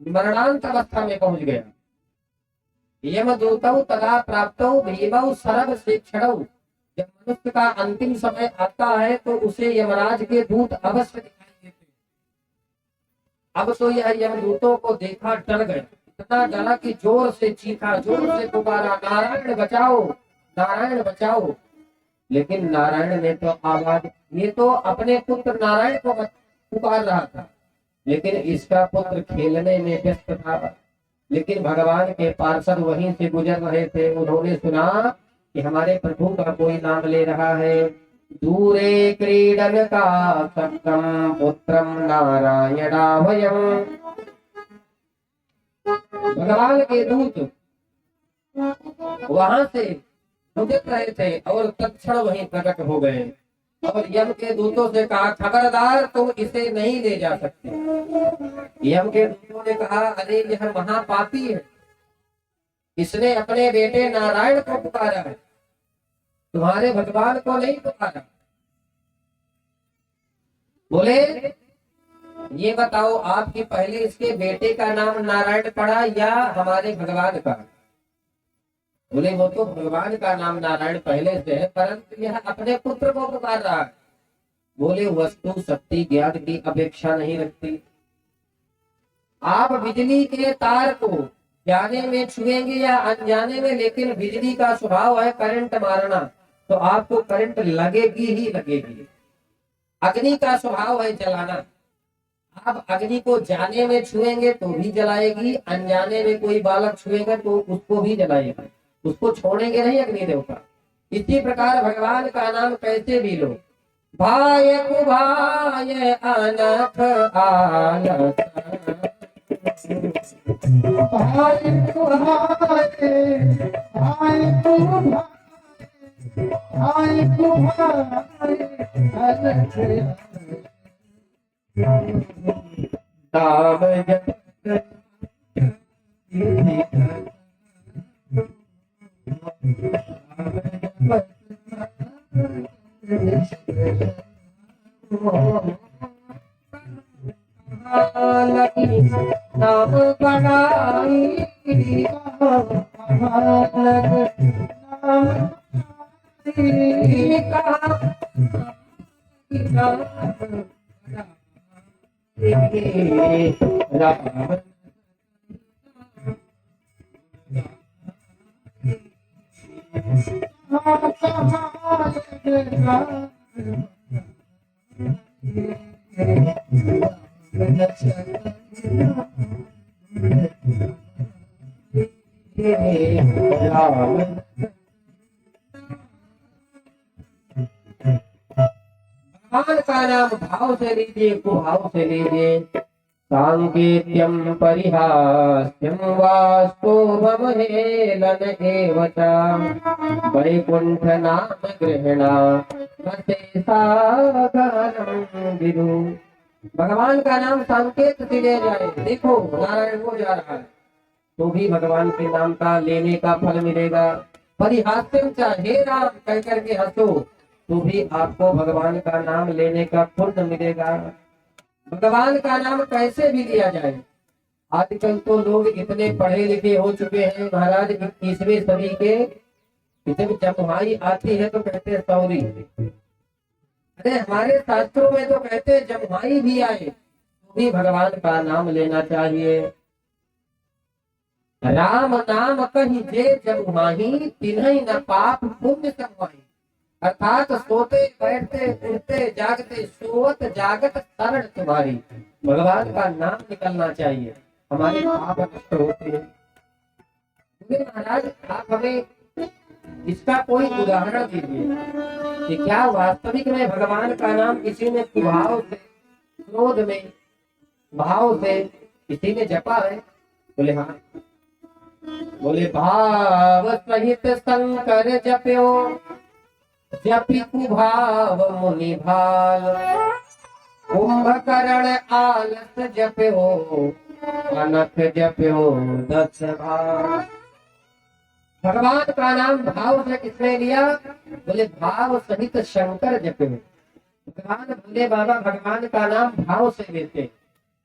मरणांत अवस्था में पहुंच गया। यमदूतौ तदा प्राप्तौ भीमौ सर्व शिक्षणौ। जब मनुष्य का अंतिम समय आता है तो उसे यमराज के दूत अवश्य दिखाई देते। अब तो यह यमदूतों को देखा डर गया, इतना डरा कि जोर से चीखा, जोर से पुकारा, नारायण बचाओ, नारायण बचाओ। लेकिन नारायण ने तो आवाज, ये तो अपने पुत्र नारायण को पुकार रहा था, लेकिन इसका पुत्र खेलने में व्यस्त था। लेकिन भगवान के पार्षद वहीं से गुजर रहे थे, उन्होंने सुना कि हमारे प्रभु का कोई नाम ले रहा है। दूरे क्रीडन का सक्कम पुत्रम नारायणाभयम। भगवान के दूत वहां से गुजर रहे थे और तत्क्षण वहीं प्रकट हो गए। और यम के दूतों से कहा खबरदार तुम इसे नहीं ले जा सकते। यम के दूतों ने कहा अरे यह महापापी है, इसने अपने बेटे नारायण को पुकारा है, तुम्हारे भगवान को नहीं पुकारा। बोले ये बताओ आपकी पहले इसके बेटे का नाम नारायण पड़ा या हमारे भगवान का? बोले वो तो भगवान का नाम नारायण पहले से है, परंतु यह अपने पुत्र को पुकार रहा है। बोले वस्तु शक्ति ज्ञान की अपेक्षा नहीं रखती। आप बिजली के तार को जाने में छुएंगे या अनजाने में, लेकिन बिजली का स्वभाव है करंट मारना, तो आपको करंट लगेगी ही लगेगी। अग्नि का स्वभाव है जलाना, आप अग्नि को जाने में छुएंगे तो भी जलाएगी, अनजाने में कोई बालक छुएगा तो उसको भी जलाएगा, उसको छोड़ेंगे नहीं अग्नि देवता। इसी प्रकार भगवान का नाम कैसे भी लो, भाय कुभाय अनथ आलस, भाई कुभाए, भाई कुभाए, भाई कुभाए, दाम जप नाम बड़ाई राम भगवान का नाम भाव से लीजिए, कुभाव से लीजिए। सांकेत्यम परिहास्यम वास्तोभम हेलन एव च, वैकुंठ नाम गृहणा मते साधनं विदु। भगवान का नाम संकेत से ले जाए, देखो नारायण को जा रहा है तो भी भगवान के नाम का लेने का फल मिलेगा। परिहास्यम चाहे राम कह करके हंसो तो भी आपको भगवान का नाम लेने का पुण्य मिलेगा। भगवान का नाम कैसे भी लिया जाए। आजकल तो लोग इतने पढ़े लिखे हो चुके हैं महाराज, 21वीं सदी के, जब जमुहाई आती है तो कहते हैं सौरी। अरे हमारे शास्त्रों में तो कहते हैं जमुहाई भी आए तो भी भगवान का नाम लेना चाहिए। राम नाम कहीं जे जमुहाई, तिन्हई न पाप पुण्य समाई। अर्थात सोते बैठते उठते जागते सोवत जागत शरण तुम्हारी। भगवान का नाम निकलना चाहिए, हमारे पाप नष्ट होते हैं। बोले महाराज आप हमें इसका कोई उदाहरण दीजिए कि क्या वास्तविक में भगवान का नाम किसी ने कुभाव से, क्रोध में, भाव से किसी ने जपा है? बोले हाँ। बोले भाव सहित शंकर जप्यो, जपि कुभाव मुनि भाल, कुंभकर्ण आलस जप्यो, अनथ जप्यो दस भाल। भगवान का नाम भाव से किसने लिया? बोले भाव सहित शंकर जप्यो। भगवान बोले बाबा भगवान का नाम भाव से लेते,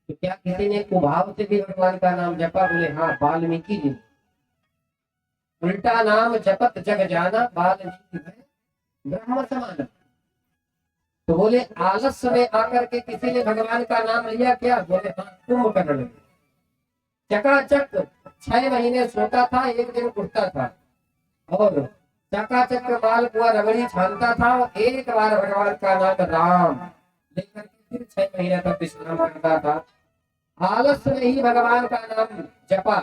तो क्या किसी ने कुभाव से भी भगवान का नाम जपा? बोले हाँ, वाल्मीकि जी। उल्टा नाम जपत जग जाना, वाल्मीकि ब्रह्म समान। तो बोले आलस में आकर के किसी ने भगवान का नाम लिया क्या? बोले हाँ, कुंभकर्ण। चकाचक 6 महीने सोता था, एक दिन उठता था और चकाचक मालपुआ रबड़ी छानता था, और एक बार भगवान का नाम राम लेकर के फिर 6 महीने तक विश्राम करता था। आलस में ही भगवान का नाम जपा,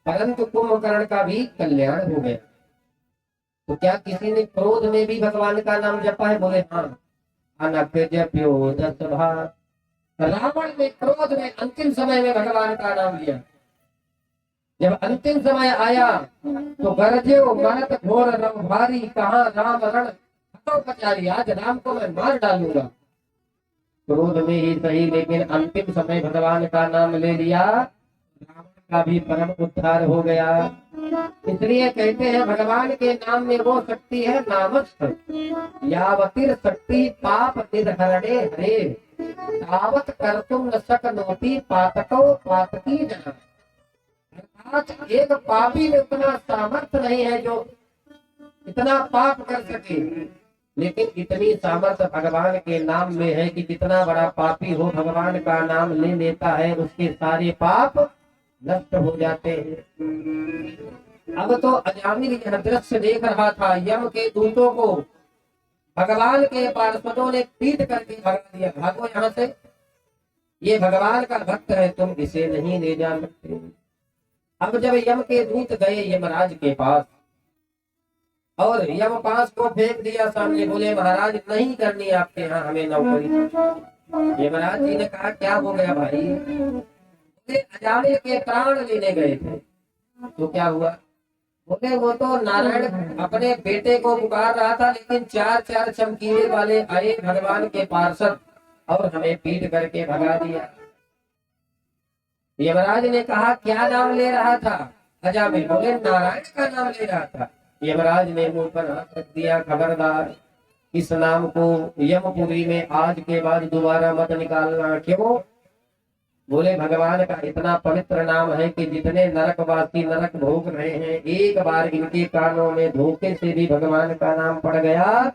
परंतु कुंभकर्ण का भी कल्याण हो गया। तो क्या किसी ने क्रोध में भी भगवान का नाम जपा है? बोले हाँ, अनख जप्यो दस भाल। रावण ने क्रोध में अंतिम समय में भगवान का नाम लिया। जब अंतिम समय आया तो गरजे मरत घोर रव भारी, कहाँ राम रण तो बचा लिया, आज राम को मैं मार डालूंगा। क्रोध में ही सही, लेकिन अंतिम समय भगवान का नाम ले लिया, रावण का भी परम उद्धार हो गया। इसलिए कहते हैं भगवान के नाम में वो शक्ति है नामस्थ, यावतिर शक्ति पाप निधरणे हरे, तावत कर्तुम न शक्नोति पातको पातकी जना। अर्थात एक पापी में उतना सामर्थ्य नहीं है जो इतना पाप कर सके, लेकिन इतनी सामर्थ्य भगवान के नाम में है कि जितना बड़ा पापी हो भगवान का नाम ले लेता है उसके सारे पाप नष्ट हो जाते हैं। अब तो अजामिल यह दृश्य देख रहा था, यम के दूतों को भगवान के पार्षदों ने पीट करके भगा दिया, भागो यहाँ से, ये भगवान का भक्त है, तुम इसे नहीं ले जा सकते। अब जब यम के दूत गए यमराज के पास और यम पास को फेंक दिया सामने, बोले महाराज नहीं करनी आपके यहाँ हमें नौकरी। यमराज जी ने कहा क्या हो गया भाई? बोले अजामिल के प्राण लेने गए थे। तो क्या हुआ? बोले वो तो नारायण अपने बेटे को पुकार रहा था, लेकिन चार चार चमकीले वाले आए भगवान के पार्षद और हमें पीट करके भगा दिया। यमराज ने कहा क्या नाम ले रहा था? अजामिल बोले नारायण का नाम ले रहा था। यमराज ने मुंह पर हाथ रख दिया, खबरदार इस नाम को यमपुरी में आज के बाद दोबारा मत निकालना। क्यों? बोले भगवान का इतना पवित्र नाम है कि जितने नरकवासी नरक भोग रहे हैं, एक बार इनके कानों में धोखे से भी भगवान का नाम पड़ गया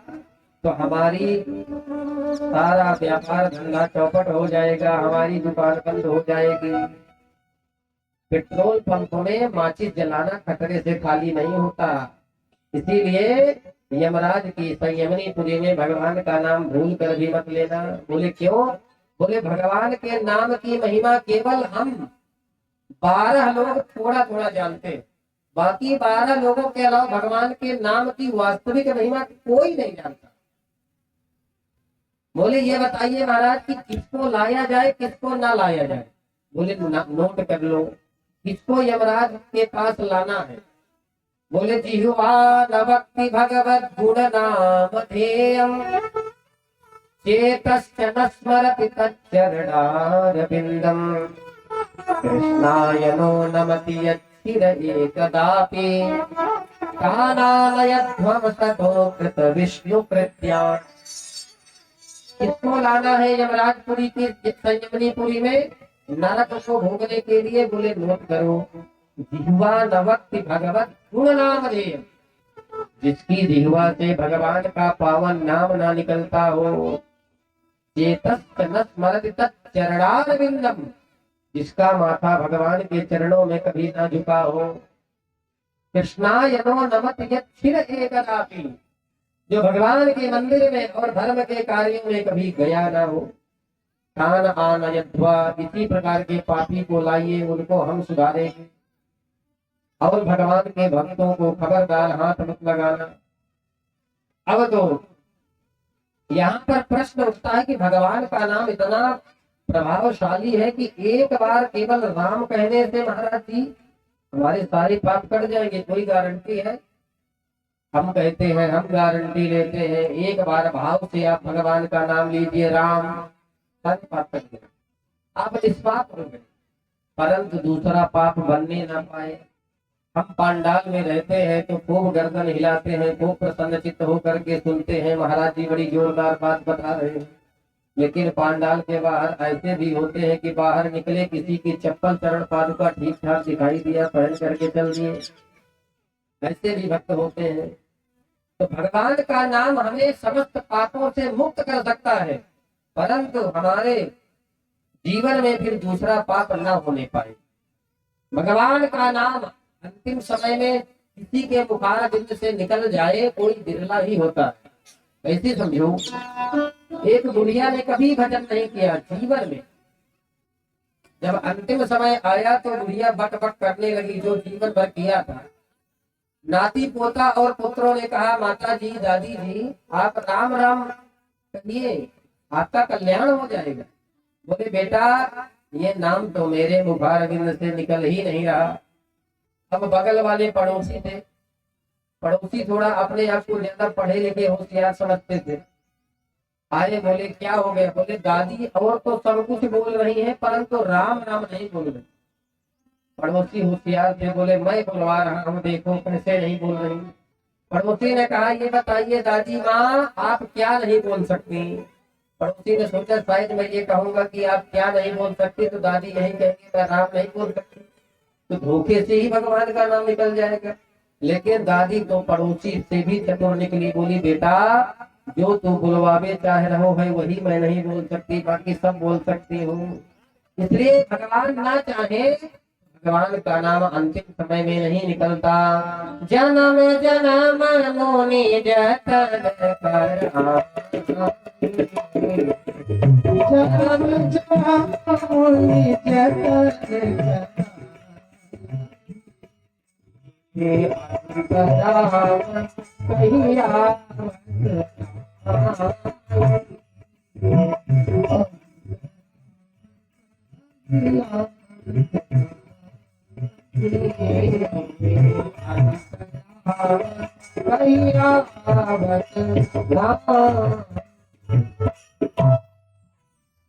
तो हमारी सारा व्यापार धंधा चौपट हो जाएगा, हमारी दुकान बंद हो जाएगी। पेट्रोल पंप में माचिस जलाना खतरे से खाली नहीं होता। इसीलिए यमराज की संयमनीपुरी में भगवान का नाम भूल कर भी मत लेना। बोले क्यों? बोले भगवान के नाम की महिमा केवल हम 12 लोग थोड़ा थोड़ा जानते हैं, बाकी 12 लोगों के अलावा भगवान के नाम की वास्तविक महिमा कोई नहीं जानता। बोले ये बताइए महाराज कि किसको लाया जाए किसको ना लाया जाए? बोले नोट कर लो, किसको यमराज के पास लाना है? बोले जिह्वा न भक्ति भगवत गुण नाम ध्येयम् चेतश्च न स्मरति तच्चरणारविन्दम् कृष्णाय नो नमति यच्छिर एकदापि कानालयध्वंसतो कृत विष्णुकृत्या। किसको लाना है यमराजपुरी की संयमनीपुरी में नरक को भोगने के लिए? बोले नोट करो, जिह्वा न भक्ति भगवत गुण नाम ध्येयम्, जिसकी जिह्वा से भगवान का पावन नाम ना निकलता हो। चेतश्च न स्मरति तच्चरणारविन्दम्, जिसका माथा भगवान के चरणों में कभी ना झुका हो। कृष्णाय नो नमति यच्छिर एकदापि, जो भगवान के मंदिर में और धर्म के कार्यों में कभी गया ना हो। कान आनयध्वा, इसी प्रकार के पापी को लाइए, उनको हम सुधारेंगे। और भगवान के भक्तों को खबरदार हाथ मत लगाना। अब तो यहाँ पर प्रश्न उठता है कि भगवान का नाम इतना प्रभावशाली है कि एक बार केवल राम कहने से महाराज जी हमारे सारे पाप कट जाएंगे, कोई गारंटी है? हम कहते हैं, हम गारंटी लेते हैं, एक बार भाव से आप भगवान का नाम लीजिए, राम, सारे पाप कट गए, आप निष्पाप हो गए। परंतु दूसरा पाप बनने ना पाए। हम पांडाल में रहते हैं तो खूब गर्दन हिलाते हैं, खूब प्रसन्नचित्त होकर के सुनते हैं, महाराज जी बड़ी जोरदार बात बता रहे हैं। लेकिन पांडाल के बाहर ऐसे भी होते हैं कि बाहर निकले, किसी की चप्पल चरण पादुका ठीक ठाक दिखाई दिया, पहन करके चल दिए, ऐसे भी भक्त होते हैं। तो भगवान का नाम हमें समस्त पापों से मुक्त कर सकता है, परंतु हमारे जीवन में फिर दूसरा पाप न होने पाए। भगवान का नाम अंतिम समय में किसी के मुखार बिंद से निकल जाए कोई बिरला ही होता है। ऐसे समझो, एक बुढ़िया ने कभी भजन नहीं किया जीवन में, जब अंतिम समय आया तो बुढ़िया बक बक करने लगी जो जीवन भर किया था। नाती पोता और पुत्रों ने कहा, माता जी दादी जी आप राम राम कहिए, आपका कल्याण हो जाएगा। बोले बेटा ये नाम तो मेरे मुखार बिंद से निकल ही नहीं रहा। अब बगल वाले पड़ोसी थे, पड़ोसी थोड़ा अपने आप को ज्यादा पढ़े लिखे होशियार समझते थे। आए, बोले क्या हो गया? बोले दादी और तो सब कुछ बोल रही है परंतु राम राम नहीं बोल रही। पड़ोसी होशियार थे, बोले मैं बुलवा रहा हूँ, देखो कैसे नहीं बोल रही। पड़ोसी ने कहा ये बताइए दादी माँ आप क्या नहीं बोल सकती? पड़ोसी ने सोचा शायद मैं ये कहूंगा कि आप क्या नहीं बोल सकती तो दादी यही कहेंगी मैं राम नहीं बोल सकती, तो धोखे से ही भगवान का नाम निकल जाएगा। लेकिन दादी तो पड़ोसी से भी चतुर निकली, बोली बेटा जो तू बुलवावे चाह रहो है वही मैं नहीं बोल सकती, बाकी सब बोल सकती हूँ। इसलिए भगवान ना चाहे भगवान का नाम अंतिम समय में नहीं निकलता। जन्म जन्म मुनि जतन कर जन्म जन्म मुनि जतन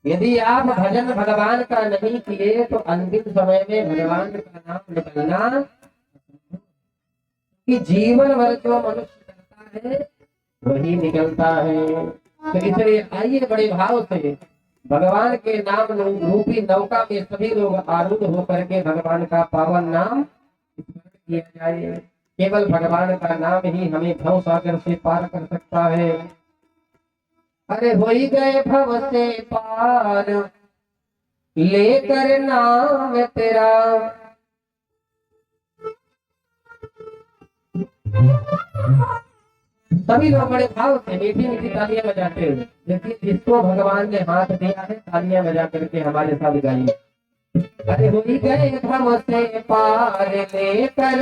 यदि आप भजन भगवान का नहीं किए तो अंतिम समय में भगवान का नाम निकलना कि जीवन भर जो मनुष्य करता है वही निकलता है। तो इसलिए आइए बड़े भाव से भगवान के नाम रूपी नौका में सभी लोग आरूढ़ होकर के भगवान का पावन नाम स्मरण किया जाए। केवल भगवान का नाम ही हमें भव सागर से पार कर सकता है। अरे हो ही गए भव से पार लेकर नाम तेरा, सभी लोग बड़े भाव से मीठी मीठी तालियां बजाते हुए, लेकिन जिसको भगवान ने हाथ दिया है तालियां बजा करके हमारे साथ गाइए। अरे हो ही गए भव से पार लेकर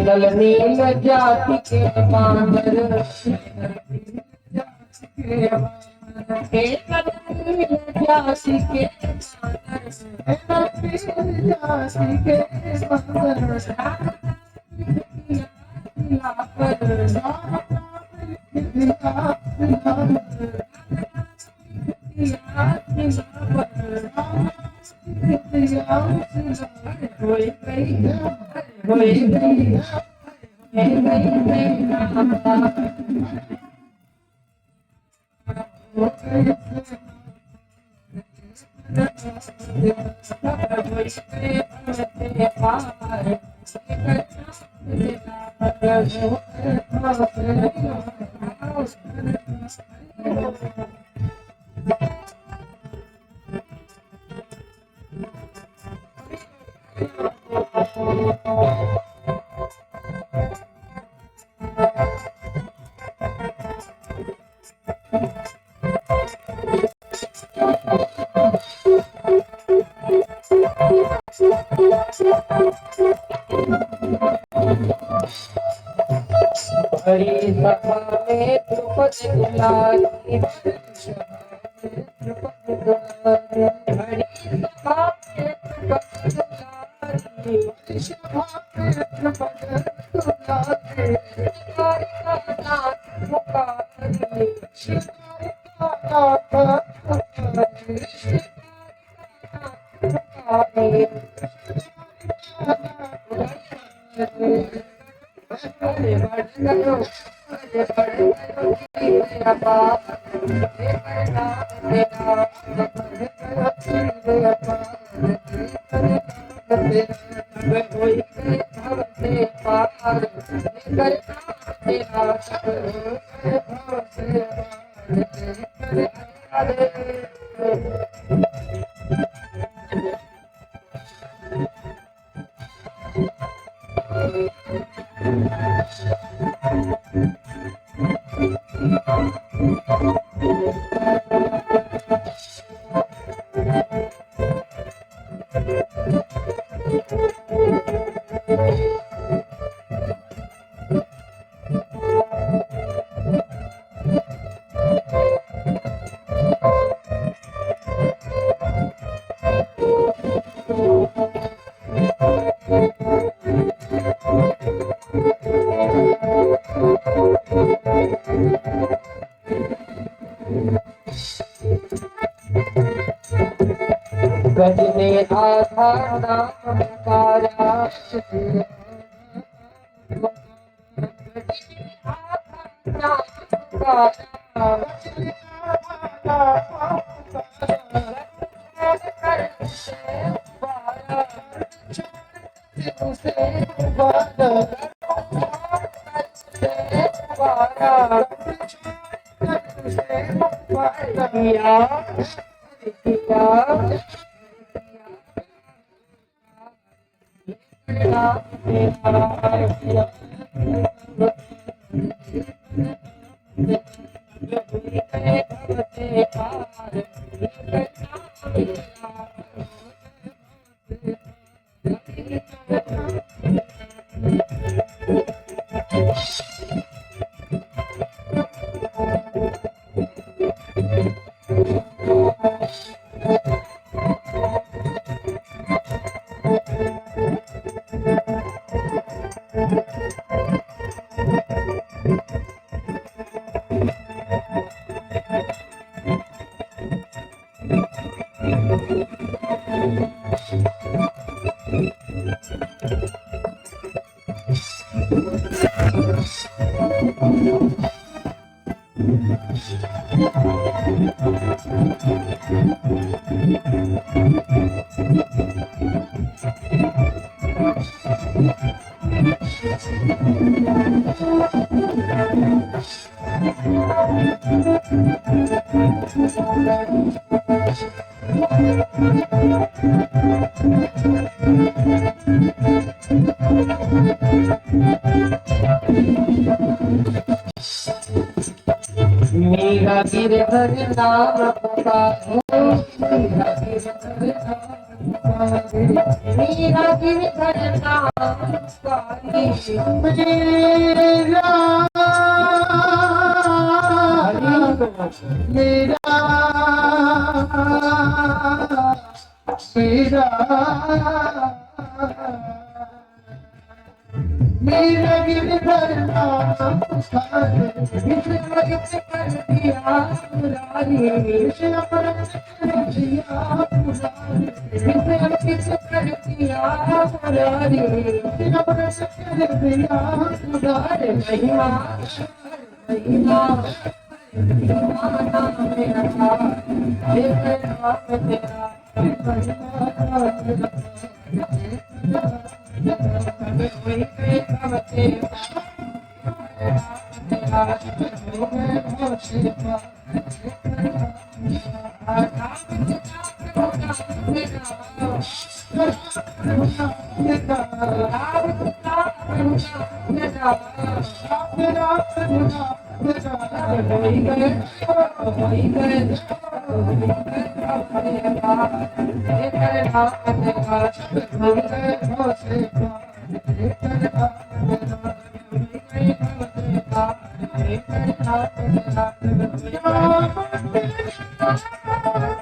नल नील जाति के बांदर, जाति के हरी सभा में द्रुपद दुलारी, गजने आधार नाम पुकारा मेरा गिरधर नाम पुकारो, मेरा गिरधर नाम पुकारे, मेरा गिरधर नाम पुकारे, अमृत कर दिया मुरारी, अमृत कर दिया मुरारी, अमृत कर दिया मुरारी, अमृत कर दिया मुरारी, महिमा महिमा महिमा नाम मेरा, एक नाम तेरा, कोई भवते Yeah.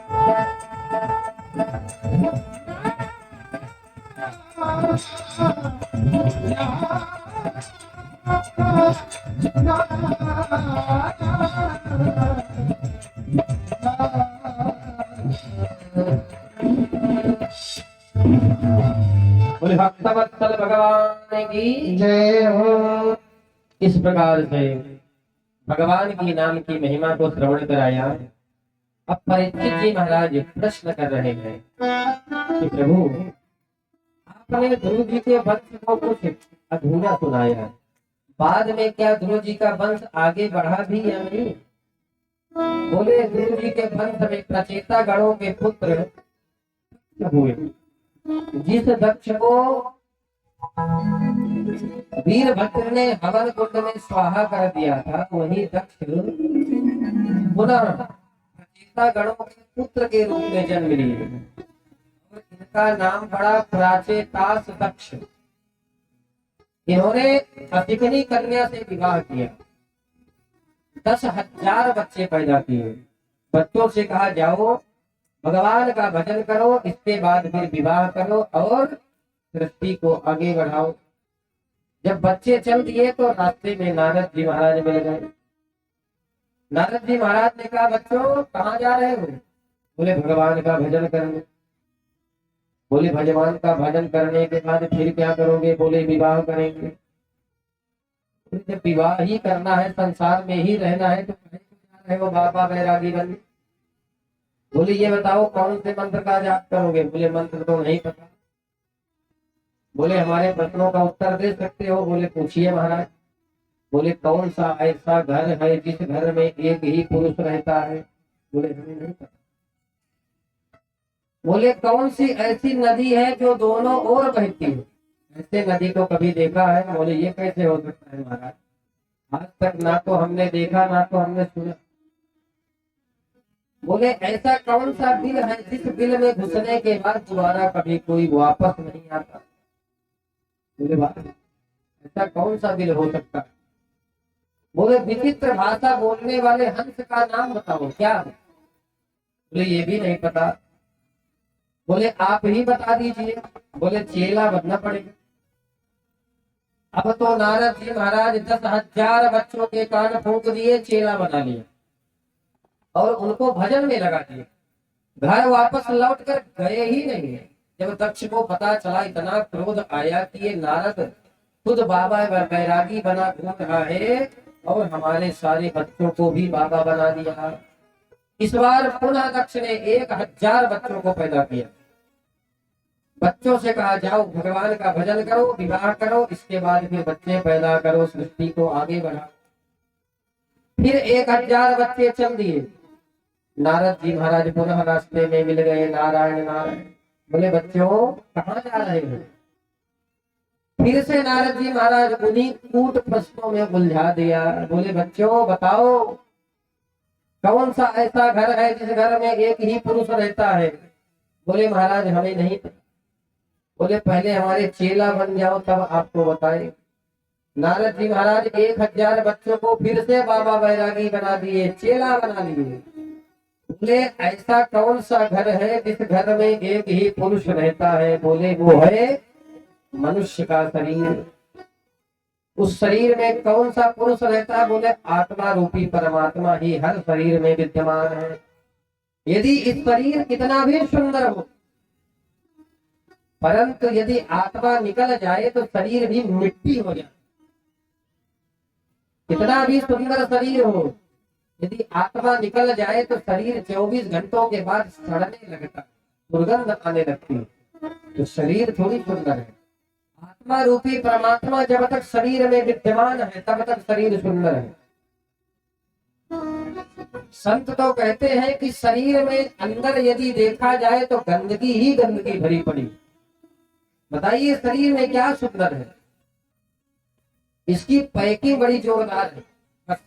बोले भक्तवत्सल भगवान की। जय हो। इस प्रकार से भगवान की नाम की महिमा को श्रवण कराया। अब परीक्षित जी महाराज प्रश्न कर रहे हैं कि प्रभु, आपने ध्रुव जी के वंश को कुछ अधूरा सुनाया, बाद में क्या ध्रुव जी का वंश आगे बढ़ा भी या नहीं? बोले ध्रुव जी के वंश में प्रचेता गणों के पुत्र हुए। जिस दक्ष को वीरभद्र ने हवन कुंड में स्वाहा कर दिया था, वही दक्ष पुनः प्रचेता गणों के पुत्र के रूप में जन्म लिए। और इनका नाम पड़ा प्राचेतास दक्ष। इन्होंने अतिकनी कन्या से विवाह किया, 10,000 बच्चे पैदा किए। बच्चों से कहा जाओ भगवान का भजन करो, इसके बाद फिर विवाह करो और सृष्टि को आगे बढ़ाओ। जब बच्चे चल दिए तो रास्ते में नारद जी महाराज मिल गए। नारद जी महाराज ने कहा, बच्चों कहाँ जा रहे हो? बोले भगवान का भजन करने। बोले भगवान का भजन करने के बाद फिर क्या करोगे? बोले विवाह करेंगे। जब विवाह ही करना है, संसार में ही रहना है, तो कहीं जा रहे हो बाबा बैरागी बन? बोले ये बताओ कौन से मंत्र का जाप करोगे? बोले मंत्र तो नहीं पता। बोले हमारे प्रश्नों का उत्तर दे सकते हो? बोले पूछिए महाराज। बोले कौन सा ऐसा घर है जिस घर में एक ही पुरुष रहता है? बोले हमें नहीं पता। बोले कौन सी ऐसी नदी है जो दोनों ओर बहती है? ऐसे नदी को कभी देखा है? बोले ये कैसे हो सकता है महाराज, आज तक ना तो हमने देखा ना तो हमने सुना। बोले ऐसा कौन सा बिल है जिस बिल में घुसने के बाद दोबारा कभी कोई वापस नहीं आता? बोले बात ऐसा कौन सा बिल हो सकता है? बोले विचित्र भाषा बोलने वाले हंस का नाम बताओ क्या है? बोले ये भी नहीं पता। बोले आप ही बता दीजिए। बोले चेला बनना पड़ेगा। अब तो नारद जी महाराज 10,000 बच्चों के कान फूंक दिए, चेला बना लिया और उनको भजन में लगा दिया। घर वापस लौट कर गए ही नहीं है। जब दक्ष को पता चला, इतना क्रोध आया कि ये नारद खुद बाबा बैरागी बना घूम रहा है और हमारे सारे बच्चों को भी बाबा बना दिया। इस बार पुनः दक्ष ने 1,000 बच्चों को पैदा किया। बच्चों से कहा जाओ भगवान का भजन करो, विवाह करो, इसके बाद फिर बच्चे पैदा करो, सृष्टि को आगे बढ़ाओ। फिर 1,000 बच्चे चल दिए। नारद जी महाराज पुनः रास्ते में मिल गए। नारायण नारायण। बोले बच्चों कहाँ जा रहे हो? फिर से नारद जी महाराज उन्हीं कूट प्रश्नों में उलझा दिया। बोले बच्चों बताओ कौन सा ऐसा घर है जिस घर में एक ही पुरुष रहता है? बोले महाराज हमें नहीं पता। बोले पहले हमारे चेला बन जाओ तब आपको बताए। नारद जी महाराज 1,000 बच्चों को फिर से बाबा बैरागी बना दिए, चेला बना लिए। बोले ऐसा कौन सा घर है जिस घर में एक ही पुरुष रहता है? बोले वो है मनुष्य का शरीर। उस शरीर में कौन सा पुरुष रहता है? बोले आत्मा रूपी परमात्मा ही हर शरीर में विद्यमान है। यदि इस शरीर कितना भी सुंदर हो, परंतु यदि आत्मा निकल जाए तो शरीर भी मिट्टी हो जाए। कितना भी सुंदर शरीर हो, यदि आत्मा निकल जाए तो शरीर 24 घंटों के बाद सड़ने लगता, दुर्गंध आने लगती। तो शरीर थोड़ी सुंदर है। आत्मा रूपी परमात्मा जब तक शरीर में विद्यमान है तब तक शरीर सुंदर है। संत तो कहते हैं कि शरीर में अंदर यदि देखा जाए तो गंदगी ही गंदगी भरी पड़ी। बताइए शरीर में क्या सुंदर है? इसकी पैकिंग बड़ी जोरदार है। बस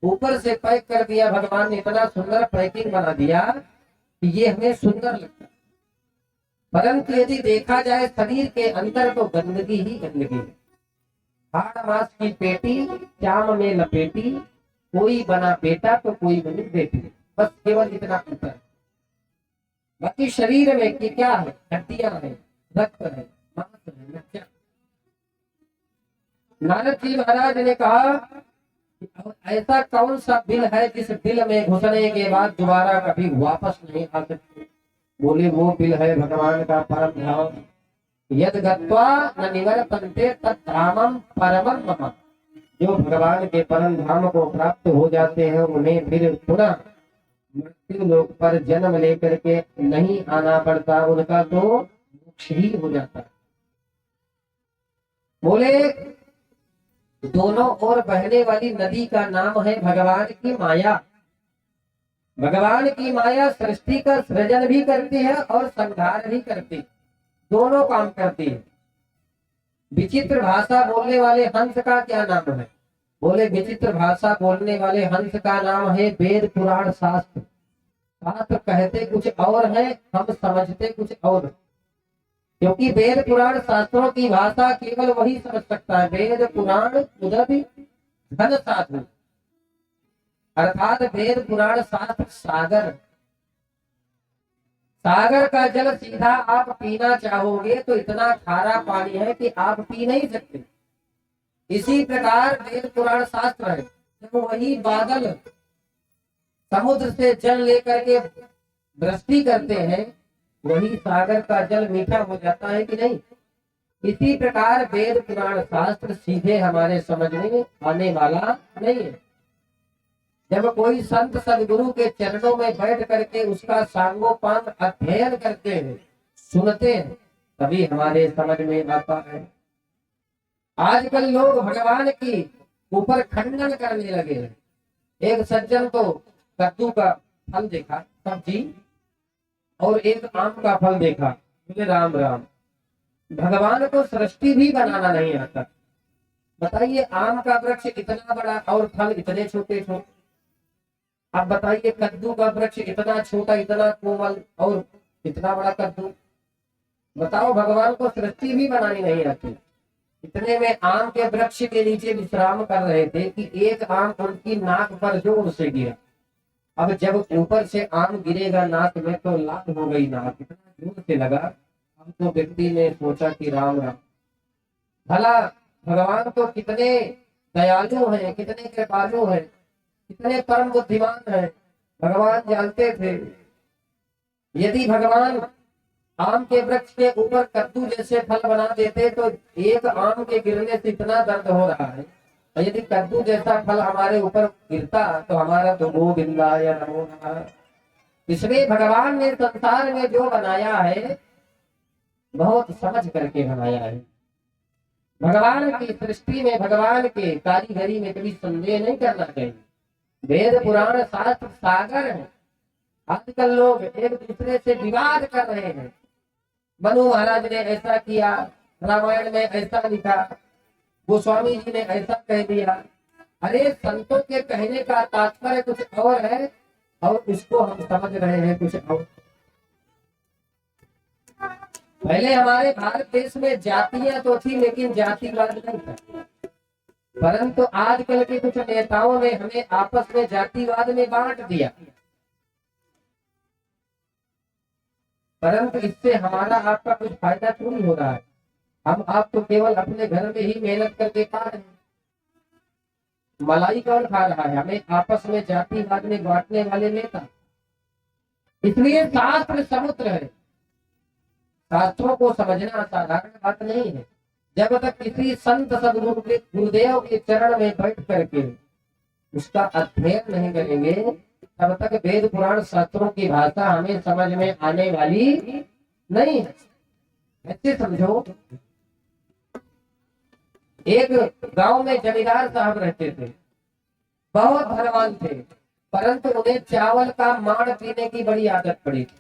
ऊपर से पैक कर दिया भगवान ने, इतना सुंदर पैकिंग बना दिया कि ये हमें सुंदर लगता है। परंतु यदि देखा जाए शरीर के अंदर तो गंदगी ही गंदगी है। हाड़ मांस की पेटी चाम में लपेटी, कोई बना बेटा तो कोई बनी बेटी, बस केवल इतना अंतर है। बाकी शरीर में कि क्या है? हड्डियां है, रक्त है, मांस है, मज्जा। नारद जी महाराज ने कहा ऐसा कौन सा बिल है जिस बिल में घुसने के बाद दोबारा कभी वापस नहीं आ सकते? बोले वो बिल है भगवान का परम धाम। यद गत्वा न निवर्तन्ते तद्धामम परमं मम। जो भगवान के परम धाम को प्राप्त हो जाते हैं उन्हें फिर पुनः मृत्यु लोक पर जन्म लेकर के नहीं आना पड़ता, उनका तो मोक्ष ही हो जाता है। बोले दोनों ओर बहने वाली नदी का नाम है भगवान की माया। भगवान की माया सृष्टि का सृजन भी करती है और संहार भी करती है, दोनों काम करती है। विचित्र भाषा बोलने वाले हंस का क्या नाम है? बोले विचित्र भाषा बोलने वाले हंस का नाम है वेद पुराण शास्त्र। शास्त्र कहते कुछ और है, हम समझते कुछ और, क्योंकि वेद पुराण शास्त्रों की भाषा केवल वही समझ सकता है। वेद पुराण उदधि धन साधु, अर्थात वेद पुराण शास्त्र सागर। सागर का जल सीधा आप पीना चाहोगे तो इतना खारा पानी है कि आप पी नहीं सकते। इसी प्रकार वेद पुराण शास्त्र है। जब वही बादल समुद्र से जल लेकर के वृष्टि करते हैं, वही सागर का जल मीठा हो जाता है कि नहीं? इसी प्रकार वेद पुराण शास्त्र सीधे हमारे समझ में आने वाला नहीं है। जब कोई संत सदगुरु के चरणों में बैठ करके उसका सांगोपांग अध्ययन करते हैं, सुनते हैं, तभी हमारे समझ में आता है। आजकल लोग भगवान की ऊपर खंडन करने लगे हैं। एक सज्जन तो कद्दू का फल देखा सब्जी, और एक आम का फल देखा, बोले राम राम। भगवान को सृष्टि भी बनाना नहीं आता। बताइए, आम का वृक्ष इतना बड़ा और फल इतने छोटे छोटे। अब बताइए, कद्दू का वृक्ष इतना छोटा, इतना कोमल, और इतना बड़ा कद्दू। बताओ, भगवान को सृष्टि भी बनानी नहीं आती। इतने में आम के वृक्ष के नीचे विश्राम कर रहे थे कि एक आम उनकी नाक पर जोर से गिरा। अब जब ऊपर से आम गिरेगा नाक में तो लाल हो गई नाक, इतना जोर से लगा। अब तो व्यक्ति ने सोचा कि राम राम, भला भगवान तो कितने दयालु हैं, कितने कृपालु हैं, कितने परम बुद्धिमान हैं। भगवान जानते थे यदि भगवान आम के वृक्ष के ऊपर कद्दू जैसे फल बना देते तो एक आम के गिरने से इतना दर्द हो रहा है, और यदि कद्दू जैसा फल हमारे ऊपर गिरता तो हमारा तो गोविंदाय नमो नमः। इसलिए भगवान ने संसार में जो बनाया है बहुत समझ करके बनाया है। भगवान की सृष्टि में, भगवान के कारीगरी में कभी संदेह नहीं करना चाहिए। वेद पुराण शास्त्र सागर है। आजकल लोग एक दूसरे से विवाद कर रहे हैं। मनु महाराज ने ऐसा किया, रामायण में ऐसा लिखा, गोस्वामी जी ने ऐसा कह दिया। अरे संतों के कहने का तात्पर्य कुछ और है और उसको हम समझ रहे हैं कुछ और। पहले हमारे भारत देश में जातियां तो थी लेकिन जातिवाद नहीं था, परंतु आजकल के कुछ नेताओं ने हमें आपस में जातिवाद में बांट दिया। परंतु इससे हमारा आपका कुछ फायदा थोड़ी हो रहा है। हम आप तो केवल अपने घर में ही मेहनत करके खा रहे हैं। मलाई कौन खा रहा है? हमें आपस में जातिवाद में बांटने वाले नेता। इसलिए शास्त्र समुद्र है। शास्त्रों को समझना साधारण बात नहीं है। जब तक किसी संत सदगुरु के गुरुदेव के चरण में बैठ करके उसका अध्ययन नहीं करेंगे, तब तक वेद पुराण शास्त्रों की भाषा हमें समझ में आने वाली नहीं है। ऐसे समझो, एक गांव में जमींदार साहब रहते थे, बहुत धनवान थे, परंतु उन्हें चावल का माड़ पीने की बड़ी आदत पड़ी थी।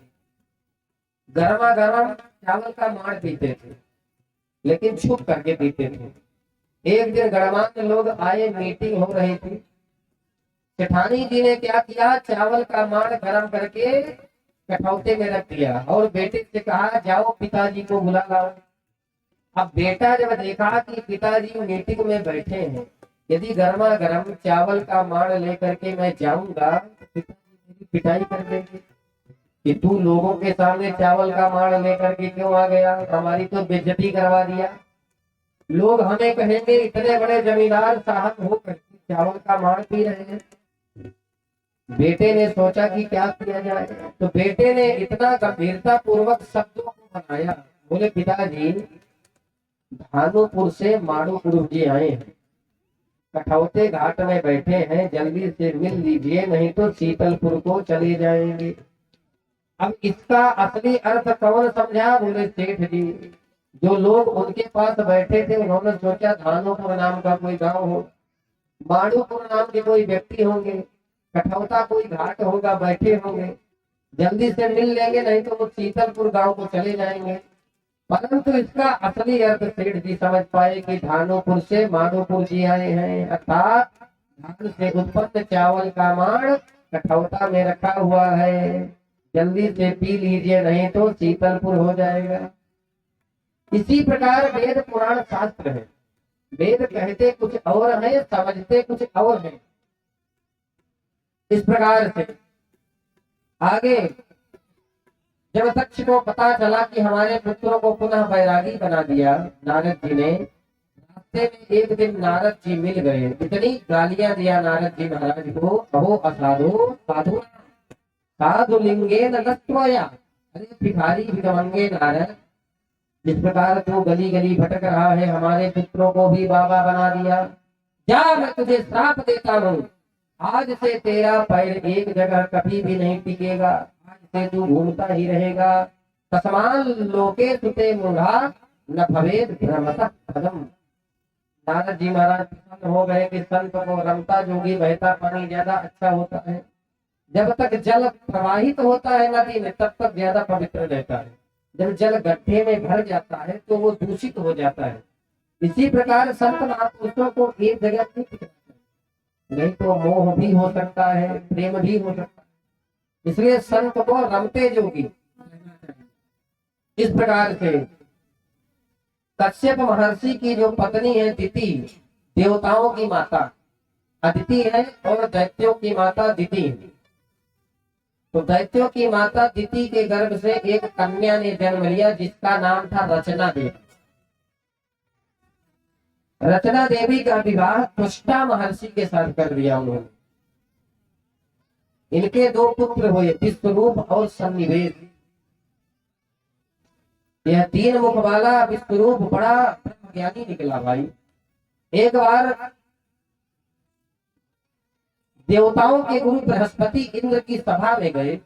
गर्मा गर्म चावल का माड़ पीते थे, लेकिन छुप करके पीते थे। एक दिन गणमान्य लोग आए, मीटिंग हो रही थी। सेठानी जी ने क्या किया, चावल का माड़ गर्म करके कठौते में रख दिया और बेटे से कहा जाओ पिताजी को बुला लाओ। अब बेटा जब देखा कि पिताजी मीटिंग में बैठे हैं, यदि गर्मा गर्म चावल का माड़ लेकर के मैं जाऊंगा तो पिताजी मेरी पिटाई कर देंगे कि तू लोगों के सामने चावल का माड़ लेकर के क्यों आ गया, हमारी तो बेइज्जती करवा दिया। लोग हमें कहेंगे इतने बड़े जमींदार साहब होकर चावल का माड़ पी रहे हैं। बेटे ने सोचा कि क्या किया जाए, तो बेटे ने इतना गंभीरता पूर्वक शब्दों को बनाया। बोले पिताजी, भानुपुर से माड़ू गुरु जी आए हैं, कठौते घाट में बैठे हैं, जल्दी से मिल लीजिए नहीं तो शीतलपुर को चले जाएंगे। अब इसका असली अर्थ कौन समझा? बोले सेठ जी। जो लोग उनके पास बैठे थे उन्होंने सोचा धानुपुर नाम का कोई गांव हो, माड़ूपुर नाम के कोई व्यक्ति होंगे, कठौता कोई घाट होगा, बैठे होंगे, जल्दी से मिल लेंगे नहीं तो वो शीतलपुर गांव को चले जाएंगे। परंतु इसका असली अर्थ सेठ जी समझ पाए कि धानुपुर से माधोपुर जी आए हैं, अर्थात धान से उत्पन्न चावल का माड़ कठौता में रखा हुआ है, जल्दी से पी लीजिए नहीं तो शीतलपुर हो जाएगा। इसी प्रकार वेद पुराण शास्त्र है, वेद कहते कुछ और है, समझते कुछ और है। इस प्रकार से आगे जब दक्ष को पता चला कि हमारे पुत्रों को पुनः बैरागी बना दिया नारद जी ने, रास्ते में एक दिन नारद जी मिल गए। इतनी गालियां दिया नारद जी महाराज को, कहो असाधु साधु साधु लिंगे नत्वया, अरे भिखारी भिखमंगे नारद, जिस प्रकार तू गली गली भटक रहा है, हमारे पुत्रों को भी बाबा बना दिया। जा, मैं तुझे श्राप देता हूँ, आज से तेरा पैर एक जगह कभी भी नहीं टिकेगा, आज से तू घूमता ही रहेगा। तस्मान लोके सुते मूढ़ा न भवेद भ्रमतः फलम। नारद जी महाराज प्रसन्न हो गए कि संत को रमता जोगी बहता पानी ज्यादा अच्छा होता है। जब तक जल प्रवाहित होता है नदी में तब तक ज्यादा पवित्र रहता है, जब जल गड्ढे में भर जाता है तो वो दूषित हो जाता है। इसी प्रकार संत महापुरुषों को एक जगह नहीं टिकना चाहिए, नहीं तो मोह भी हो सकता है, प्रेम भी हो सकता है। इसलिए संत को रमते जोगी रहना चाहिए। इस प्रकार से कश्यप महर्षि की जो पत्नी है दिति, देवताओं की माता अदिति है और दैत्यों की माता दिति है। तो दैत्यों की माता दिति के गर्भ से एक कन्या ने जन्म लिया जिसका नाम था रचना देवी। रचना देवी का विवाह तुष्टा महर्षि के साथ कर दिया उन्होंने। इनके दो पुत्र हुए, विश्वरूप और सन्निवेश। यह तीन मुख वाला विश्वरूप बड़ा ब्रह्मज्ञानी निकला भाई। एक बार देवताओं के गुरु बृहस्पति इंद्र की सभा में गए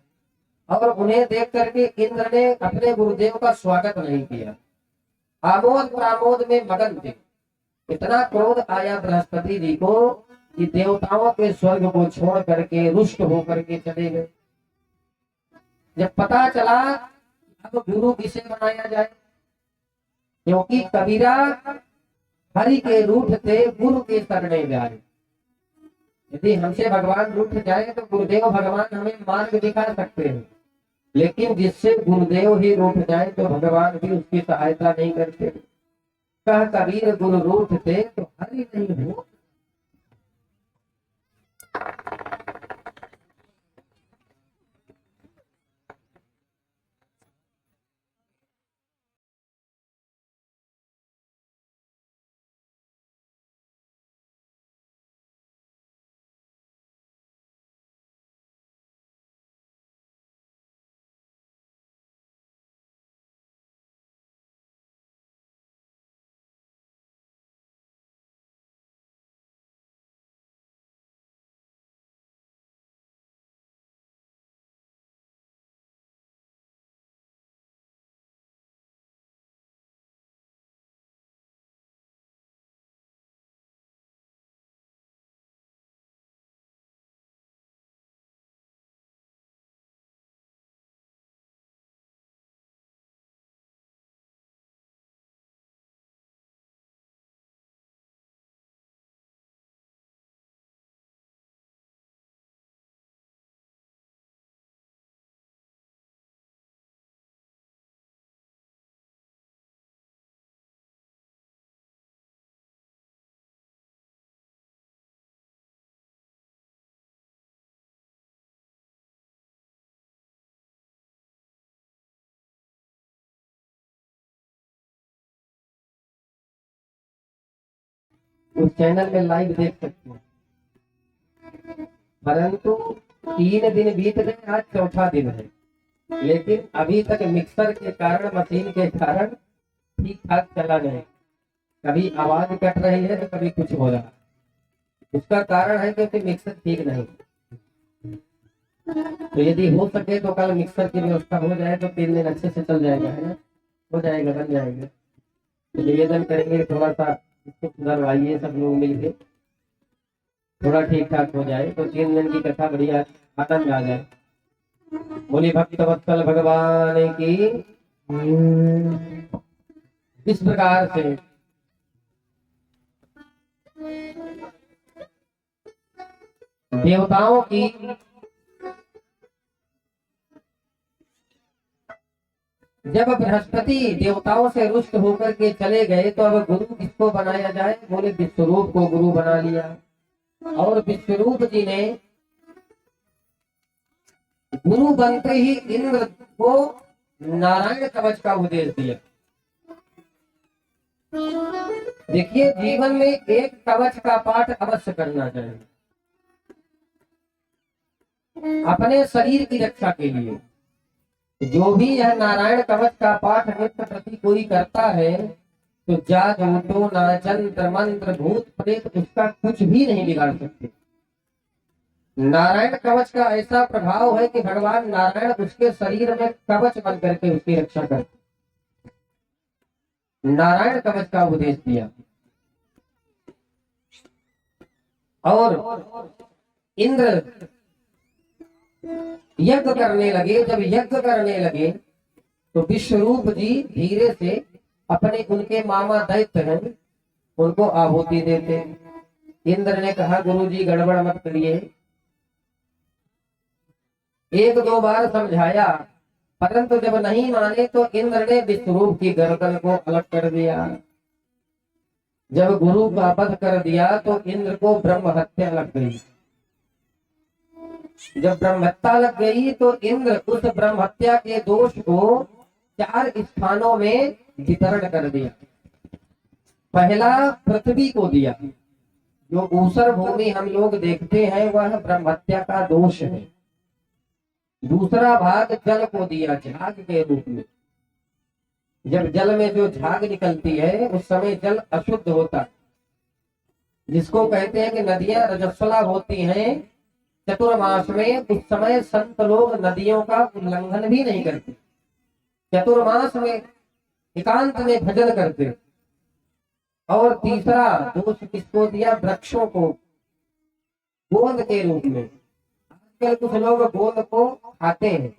और उन्हें देख करके इंद्र ने अपने गुरुदेव का स्वागत नहीं किया, आमोद प्रमोद में मगन थे। इतना क्रोध आया बृहस्पति जी को कि देवताओं के स्वर्ग को छोड़ करके रुष्ट होकर के चले गए। जब पता चला अब गुरु किसे बनाया जाए, क्योंकि कबीरा हरि के रूठ थे गुरु के शरणे जाए। यदि हमसे भगवान रूठ जाए तो गुरुदेव भगवान हमें मार्ग दिखा सकते हैं, लेकिन जिससे गुरुदेव ही रूठ जाए तो भगवान भी उसकी सहायता नहीं करते। कह कबीर गुरु रूठ थे तो हरि नहीं हो। उस चैनल में लाइव देख सकते हैं। परंतु 3 दिन बीत गए, आज चौथा दिन है, लेकिन अभी तक मिक्सर के कारण, मशीन के कारण ठीक ठाक चला नहीं। कभी आवाज कट रही है तो कभी कुछ हो रहा है। उसका कारण है क्योंकि मिक्सर ठीक नहीं। तो यदि हो सके तो कल मिक्सर की व्यवस्था हो जाए तो 3 दिन अच्छे से चल जाएगा, है ना, हो जाएगा, बन जाएगा। तो निवेदन करेंगे थोड़ा सा इसको सुधरवाइए सब लोग मिलके, थोड़ा ठीक ठाक हो जाए तो 3 दिन की कथा बढ़िया आनंद आ जाए। बोली भक्त वत्सल भगवान की। इस प्रकार से देवताओं की जब बृहस्पति देवताओं से रुष्ट होकर के चले गए तो अब गुरु किसको बनाया जाए? बोले विश्वरूप को गुरु बना लिया। और विश्वरूप जी ने गुरु बनते ही इंद्र को नारायण कवच का उपदेश दिया। देखिए, जीवन में एक कवच का पाठ अवश्य करना चाहिए अपने शरीर की रक्षा के लिए। जो भी यह नारायण कवच का पाठ नित्य प्रति कोई करता है तो जादू टोना जंत्र मंत्र भूत प्रेत उसका कुछ भी नहीं बिगाड़ सकते। नारायण कवच का ऐसा प्रभाव है कि भगवान नारायण उसके शरीर में कवच बन करके उसकी रक्षा करते। नारायण कवच का उपदेश दिया। और इंद्र यज्ञ करने लगे। जब यज्ञ करने लगे तो विश्वरूप जी धीरे से अपने उनके मामा दैत्य हैं उनको आहुति देते। इंद्र ने कहा गुरु जी गड़बड़ मत करिए। 1-2 बार समझाया, परंतु जब नहीं माने तो इंद्र ने विश्वरूप की गर्दन को अलग कर दिया। जब गुरु का वध कर दिया तो इंद्र को ब्रह्म हत्या लग गई। जब ब्रह्म हत्या लग गई तो इंद्र उस ब्रह्म हत्या के दोष को 4 स्थानों में वितरण कर दिया। पहला पृथ्वी को दिया। जो ऊसर भूमि हम लोग देखते हैं वह ब्रह्म हत्या का दोष है। दूसरा भाग जल को दिया, झाग के रूप में। जब जल में जो झाग निकलती है उस समय जल अशुद्ध होता है, जिसको कहते हैं कि नदियां रजस्वला होती हैं चतुर्मास में। उस समय संत लोग नदियों का उल्लंघन भी नहीं करते, चतुर्मास में एकांत में भजन करते। और तीसरा दोष किसको दिया? वृक्षों को गोंद के रूप में। आजकल कुछ लोग गोंद को खाते हैं,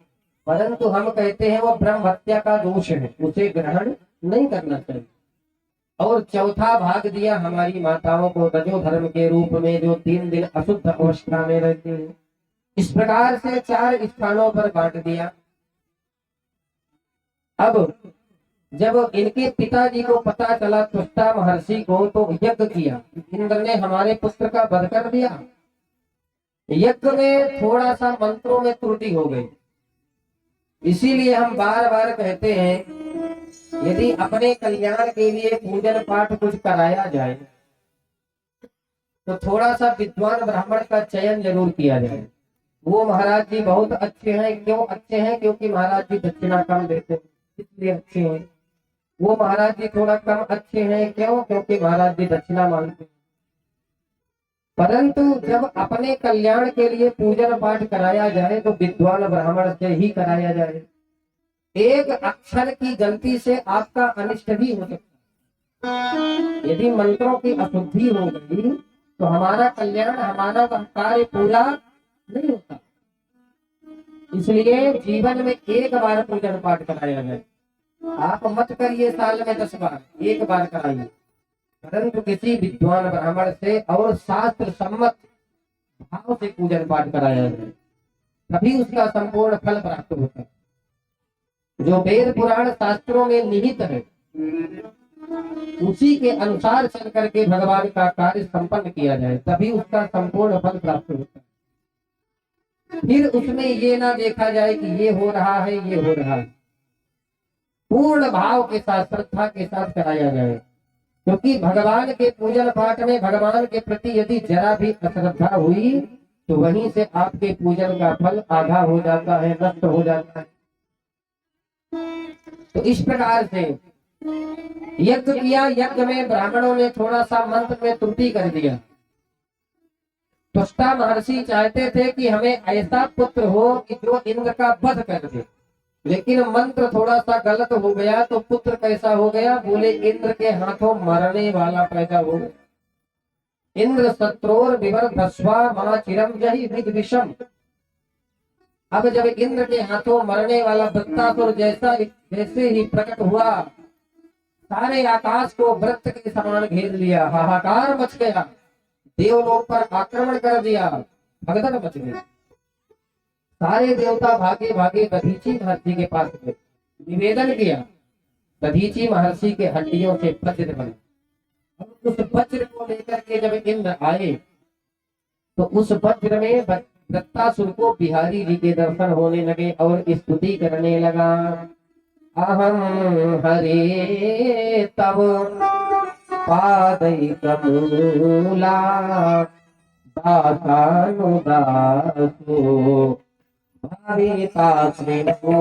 परंतु हम कहते हैं वो ब्रह्म हत्या का दोष है, उसे ग्रहण नहीं करना चाहिए। और चौथा भाग दिया हमारी माताओं को रजो धर्म के रूप में, जो 3 दिन अशुद्ध अवस्था में रहती है। इस प्रकार से 4 स्थानों पर बांट दिया। अब जब इनके पिताजी को पता चला त्वष्टा महर्षि को, तो यज्ञ किया। इंद्र ने हमारे पुत्र का वध कर दिया। यज्ञ में थोड़ा सा मंत्रों में त्रुटि हो गई। इसीलिए हम बार बार कहते हैं यदि अपने कल्याण के लिए पूजन पाठ कुछ कराया जाए तो थोड़ा सा विद्वान ब्राह्मण का चयन जरूर किया जाए। वो महाराज जी बहुत अच्छे हैं। क्यों अच्छे हैं? क्योंकि महाराज जी दक्षिणा कम देते हैं, इसलिए अच्छे हैं। वो महाराज जी थोड़ा कम अच्छे हैं। क्यों? क्योंकि महाराज जी दक्षिणा मांगते हैं। परंतु जब अपने कल्याण के लिए पूजन पाठ कराया जाए तो विद्वान ब्राह्मण से ही कराया जाए। एक अक्षर की गलती से आपका अनिष्ट भी हो सकता है। यदि मंत्रों की अशुद्धि हो गई तो हमारा कल्याण, हमारा कार्य पूरा नहीं होता। इसलिए जीवन में एक बार पूजन पाठ कराया जाए। आप मत करिए साल में 10 बार, एक बार कराइए, परंतु किसी विद्वान ब्राह्मण से और शास्त्र सम्मत भाव से पूजन पाठ कराया जाए, तभी उसका संपूर्ण फल प्राप्त होता है। जो वेद पुराण शास्त्रों में निहित है उसी के अनुसार चल करके भगवान का कार्य संपन्न किया जाए, तभी उसका संपूर्ण फल प्राप्त होता है। फिर उसमें ये ना देखा जाए कि ये हो रहा है, ये हो रहा है। पूर्ण भाव के साथ, श्रद्धा के साथ कराया जाए। क्योंकि भगवान के पूजन पाठ में भगवान के प्रति यदि जरा भी अश्रद्धा हुई तो वहीं से आपके पूजन का फल आधा हो जाता है, नष्ट हो जाता है। तो इस प्रकार से यज्ञ किया, यज्ञ में ब्राह्मणों ने थोड़ा सा मंत्र में त्रुटि कर दिया। त्वष्टा महर्षि चाहते थे कि हमें ऐसा पुत्र हो कि जो इंद्र का वध कर दे, लेकिन मंत्र थोड़ा सा गलत हो गया तो पुत्र कैसा हो गया, बोले इंद्र के हाथों मरने वाला पैदा हो गया। इंद्र शत्रोर विवर्धस्वा मा चिरम जहि विद विषम। अब जब इंद्र के हाथों मरने वाला वृत्तासुर जैसे ही प्रकट हुआ, सारे आकाश को वृत्त के समान घेर लिया, हाहाकार मच गया, देवलोक पर आक्रमण कर दिया, भगदड़ मच गई। सारे देवता भागे भागे दधीची महर्षि के पास गए, निवेदन किया। दधीची महर्षि के हड्डियों से वज्र बने। अब उस वज्र को लेकर के जब इंद्र आए तो उस वज्र में वृत्तासुर को बिहारी जी के दर्शन होने लगे और स्तुति करने लगा। अहम हरे तव पादैकमूला दासानुदासो भावितास्मिन्नो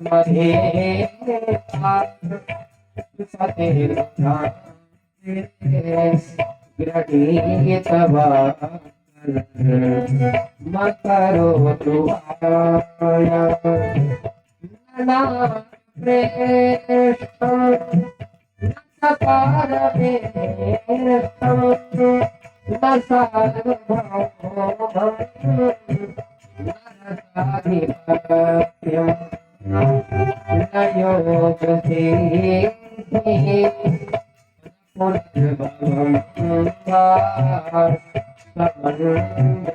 महे गृहीतवा मकरोतु आया नाप्रेष्टं न पारमेष्टं न सार्वभौमं न रसाधिपत्यं न योगसिद्धिः पुत्रबलं वा समञ्जसत्वा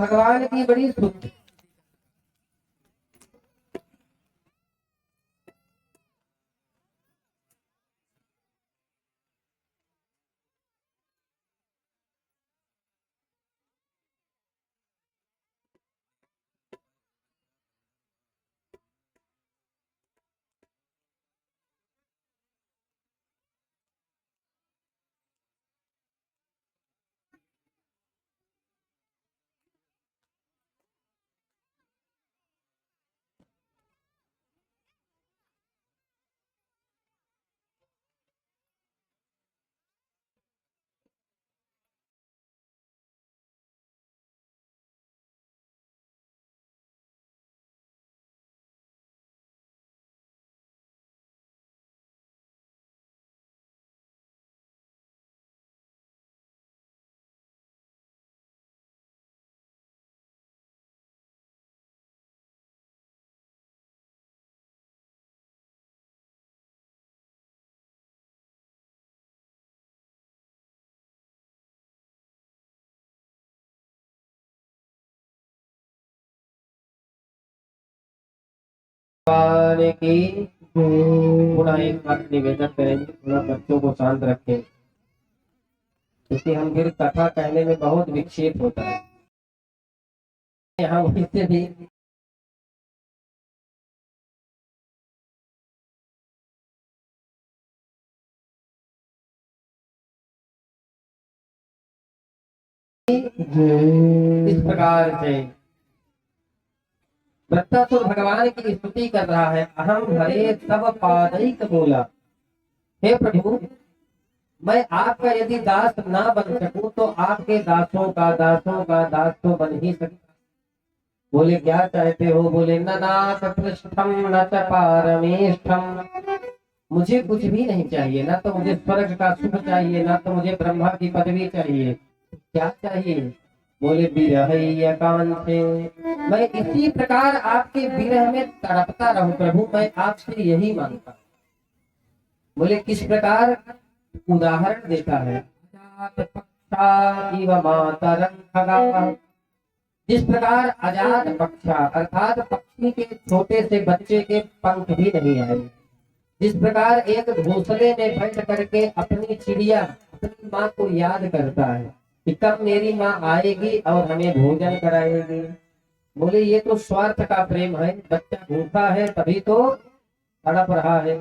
भगवान की बड़ी स्तुति। भगवान की पुनः एक बार निवेदन करेंगे, थोड़ा बच्चों को शांत रखें, क्योंकि हम फिर कथा कहने में बहुत विक्षेप होता है। यहाँ वहीं से भी इस प्रकार से वृत्तासुर भगवान की स्तुति कर रहा है। अहम हरे तव पादैक बोला, हे प्रभु, मैं आपका यदि दास ना बन सकूं तो आपके दासों का दास तो बन ही सकता। बोले क्या चाहते हो? बोले न नाथ पृष्ठम न च पारमेष्ठम, मुझे कुछ भी नहीं चाहिए, ना तो मुझे स्वर्ग का सुख चाहिए, ना तो मुझे ब्रह्मा की पदवी चाहिए। क्या चाहिए? बोले विरह कांते, मैं इसी प्रकार आपके विरह में तड़पता रहूं प्रभु, मैं आपसे यही मांगता। बोले किस प्रकार? उदाहरण देता है। पक्षा इव मातरं खगा। जिस प्रकार आजाद पक्षा अर्थात पक्षी के छोटे से बच्चे के पंख भी नहीं आए, जिस प्रकार एक घोंसले में बैठ करके अपनी चिड़िया अपनी माँ को याद करता है कि कब मेरी माँ आएगी और हमें भोजन कराएगी, बोले ये तो स्वार्थ का प्रेम है। बच्चा भूखा है तभी तो तड़प रहा है।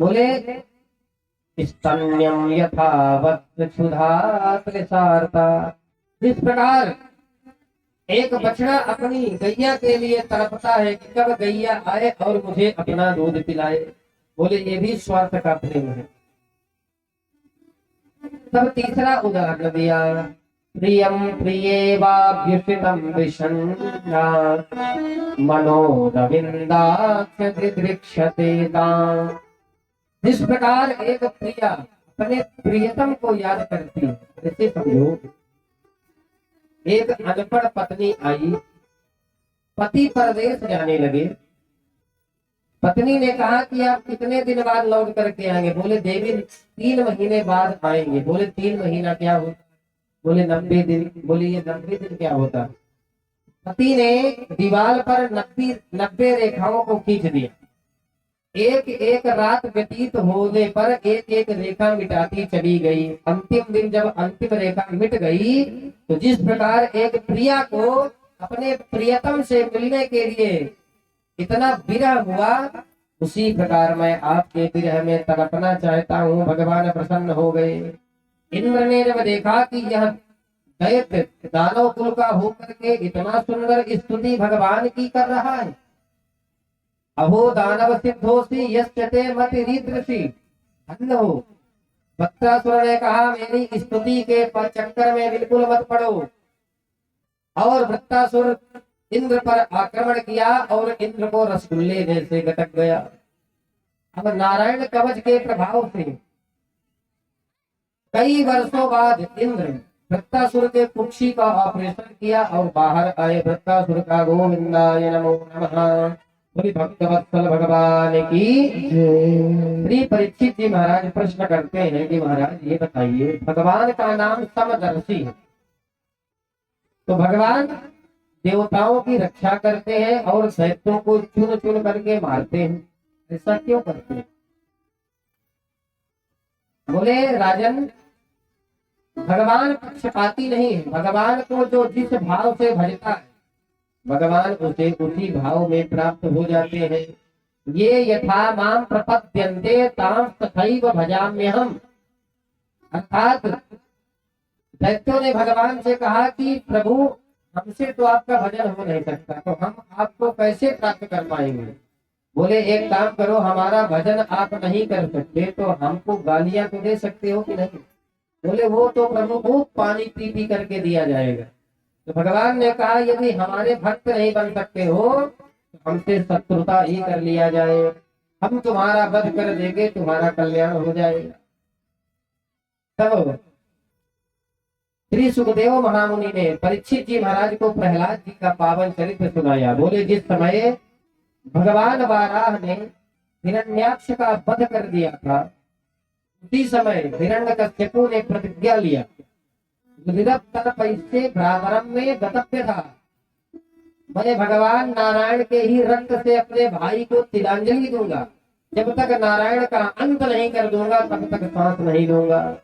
बोले स्तन्यम यथावत् क्षुधा क्लेशार्ता। जिस प्रकार एक बछड़ा अपनी गैया के लिए तड़पता है कि कब गैया आए और मुझे अपना दूध पिलाए, बोले ये भी स्वार्थ का प्रेम है। तब तीसरा उदाहरण दिया, प्रियम प्रियेवाभ्युषितं विषण्णा मनोरविन्दाक्ष दिदृक्षते ताम्। जिस प्रकार एक प्रिया अपने प्रियतम को याद करती है, जैसे समझो एक अनपढ़ पत्नी आई, पति परदेश जाने लगे, पत्नी ने कहा कि आप कितने दिन बाद लौट करके आएंगे, बोले देवी 3 महीने बाद आएंगे। बोले 3 महीना क्या होता, बोले 90 दिन। बोले ये 90 दिन क्या होता। पति ने दीवार पर 90 रेखाओं को खींच दिया, एक एक रात व्यतीत होने पर एक एक रेखा मिटाती चली गई। अंतिम दिन जब अंतिम रेखा मिट गई तो जिस प्रकार एक प्रिया को अपने प्रियतम से मिलने के लिए इतना विरह हुआ, उसी प्रकार मैं आपके विरह में तड़पना चाहता हूँ। भगवान प्रसन्न हो गए। इंद्र ने जब देखा कि यह दैत्य दानव कुल का होकर के इतना सुंदर स्तुति भगवान की कर रहा है, अहो दानव सिद्धोसी यस्ते मति रीदृषि, धन्य हो। वक्रासुर ने कहा मेरी स्तुति के चक्कर में बिल्कुल मत पड़ो, और वृत्तासुर इंद्र पर आक्रमण किया और इंद्र को रसगुल्ले में से गटक गया। अब नारायण कवच के प्रभाव से कई वर्षों बाद इंद्र वृत्तासुर के कुक्षी का ऑपरेशन किया और बाहर आए। वृत्तासुर का गोविंदाय नमो नमः। बोली भक्तवत्सल भगवान की श्री परीक्षित जी महाराज प्रश्न करते हैं कि महाराज ये बताइए, भगवान का नाम समदर्शी है, तो भगवान देवताओं की रक्षा करते हैं और दैत्यों को चुन चुन करके मारते हैं, ऐसा क्यों करते हैं? बोले राजन, भगवान पक्षपाती नहीं है। भगवान को जो जिस भाव से भजता है भगवान उसे उसी भाव में प्राप्त हो जाते हैं। ये यथा माम प्रपद्यन्ते तां तथैव भजाम्यहम्। अर्थात दैत्यों ने भगवान से कहा कि प्रभु हमसे तो आपका भजन हो नहीं सकता, तो हम आपको कैसे प्राप्त कर पाएंगे? बोले एक काम करो, हमारा भजन आप नहीं कर सकते तो हमको गालियां तो दे सकते हो कि नहीं? बोले वो तो प्रभु को पानी पी पी करके दिया जाएगा। तो भगवान ने कहा यदि हमारे भक्त नहीं बन सकते हो तो हमसे शत्रुता ही कर लिया जाए, हम तुम्हारा वध कर देंगे, तुम्हारा कल्याण हो जाएगा। तब श्री सुखदेव महामुनि ने परीक्षित जी महाराज को प्रहलाद जी का पावन चरित्र सुनाया। बोले जिस समय भगवान वाराह ने हिरण्याक्ष का वध कर दिया था, उसी समय हिरण्यकश्यपु ने प्रतिज्ञा लिया पैसे भ्रामरम में गतव्य था, मैं भगवान नारायण के ही रक्त से अपने भाई को तिलांजलि दूंगा, जब तक नारायण का अंत नहीं कर दूंगा तब तक सांस नहीं लूंगा।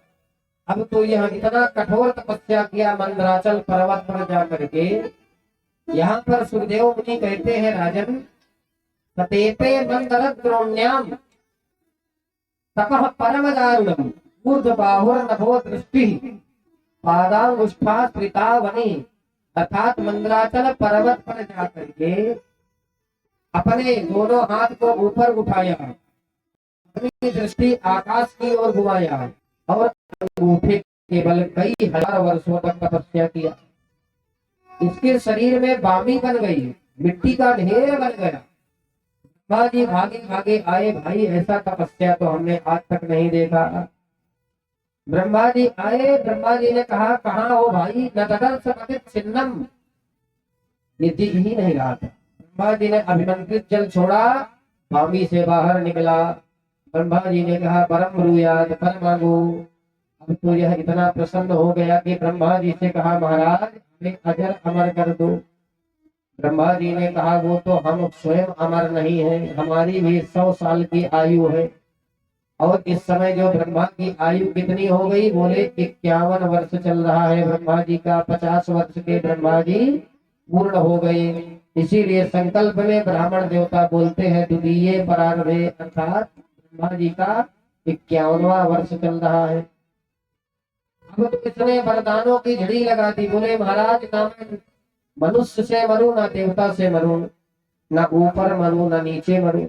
अब तो यह इतना कठोर तपस्या किया मंदराचल पर्वत पर जा करके। यहाँ पर सुखदेव मुनि कहते हैं राजन, सतेपे मंदर द्रोण्याम तपः परम दारुणम ऊर्ध्वबाहुर नभो दृष्टि पादांगुष्ठा वनी। अर्थात मंदराचल पर्वत पर जाकर के अपने दोनों हाथ को ऊपर उठाया, अपनी दृष्टि आकाश की ओर घुमाया और अंगूठे के बल कई हजार वर्षों तक तपस्या किया। इसके शरीर में बामी बन गई, मिट्टी का ढेर बन गया। ब्रह्मा जी भागे भागे आए, भाई ऐसा तपस्या तो हमने आज तक नहीं देखा। ब्रह्मा जी आए, ब्रह्मा जी ने कहा कहाँ हो भाई? न छिन्नम, ये दिख ही नहीं रहा था। ब्रह्मा जी ने अभिमंत्रित जल छोड़ा, बामी से बाहर निकला। ब्रह्मा जी ने कहा परम ब्रूयाद, पर मांगो। अब तो यह इतना प्रसन्न हो गया कि ब्रह्मा जी से कहा, महाराज हमें अजर अमर कर दो। ब्रह्मा जी ने कहा, वो तो हम स्वयं अमर नहीं है, हमारी भी 100 साल की आयु है। और इस समय जो ब्रह्मा की आयु कितनी हो गई? बोले 51 वर्ष चल रहा है ब्रह्मा जी का। 50 वर्ष के ब्रह्मा जी पूर्ण हो गए। इसीलिए संकल्प में ब्राह्मण देवता बोलते हैं द्वितीय परार्धे, अर्थात ब्रह्मा जी का 51वां वर्ष चल रहा है। अब तो इसने वरदानों की झड़ी लगा दी। बोले महाराज ना मैं मनुष्य से मरूं, ना देवता से मरूं, ना ऊपर मरूं, ना नीचे मरूं,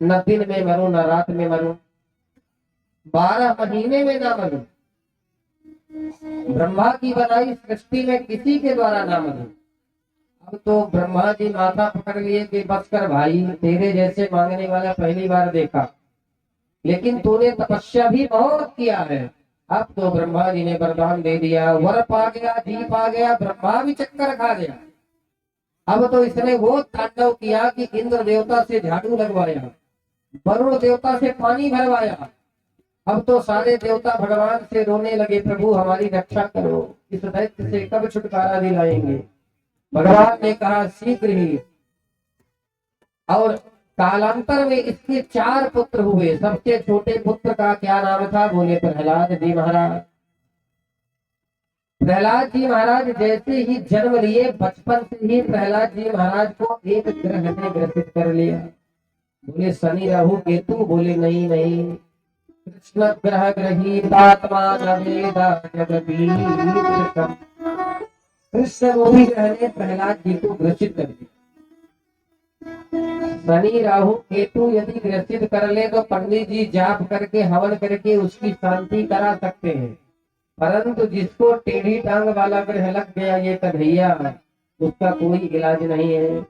न दिन में मरूं, न रात में मरूं, 12 महीने में ना मरूं, ब्रह्मा की बनाई सृष्टि में किसी के द्वारा ना मरूं। अब तो ब्रह्मा जी माथा पकड़ लिए कि बस कर भाई, तेरे जैसे मांगने वाला पहली बार देखा, लेकिन तूने तपस्या भी बहुत किया है। अब तो ब्रह्मा जी ने वरदान दे दिया, वर पा गया, जी पा गया, ब्रह्मा भी चक्कर खा गया। अब तो इसने वो तांडव किया कि इंद्र देवता से झाड़ू लगवाया, वरुण देवता से पानी भरवाया। अब तो सारे देवता भगवान से रोने लगे, प्रभु हमारी रक्षा करो, इस दैत्य से कब छुटकारा दिलाएंगे। भगवान ने कहा शीघ्र ही। और कालांतर में इसके 4 पुत्र हुए। सबसे छोटे पुत्र का क्या नाम था? बोले प्रहलाद जी महाराज। प्रहलाद जी महाराज जैसे ही जन्म लिए, बचपन से ही प्रहलाद जी महाराज को एक ग्रह ने ग्रसित कर लिया। बोले शनि राहु केतु? बोले नहीं नहीं, कृष्ण ग्रह ग्रहीतात्मा नवेदा जगदीश। कृष्ण गोभी ग्रह ने प्रहलाद जी को ग्रसित कर दिया। शनि राहु केतु यदि ग्रसित कर ले तो पंडित जी जाप करके हवन करके उसकी शांति करा सकते हैं, परंतु जिसको टेढ़ी टांग वाला ग्रह लग गया, ये कन्हैया, उसका कोई इलाज नहीं है।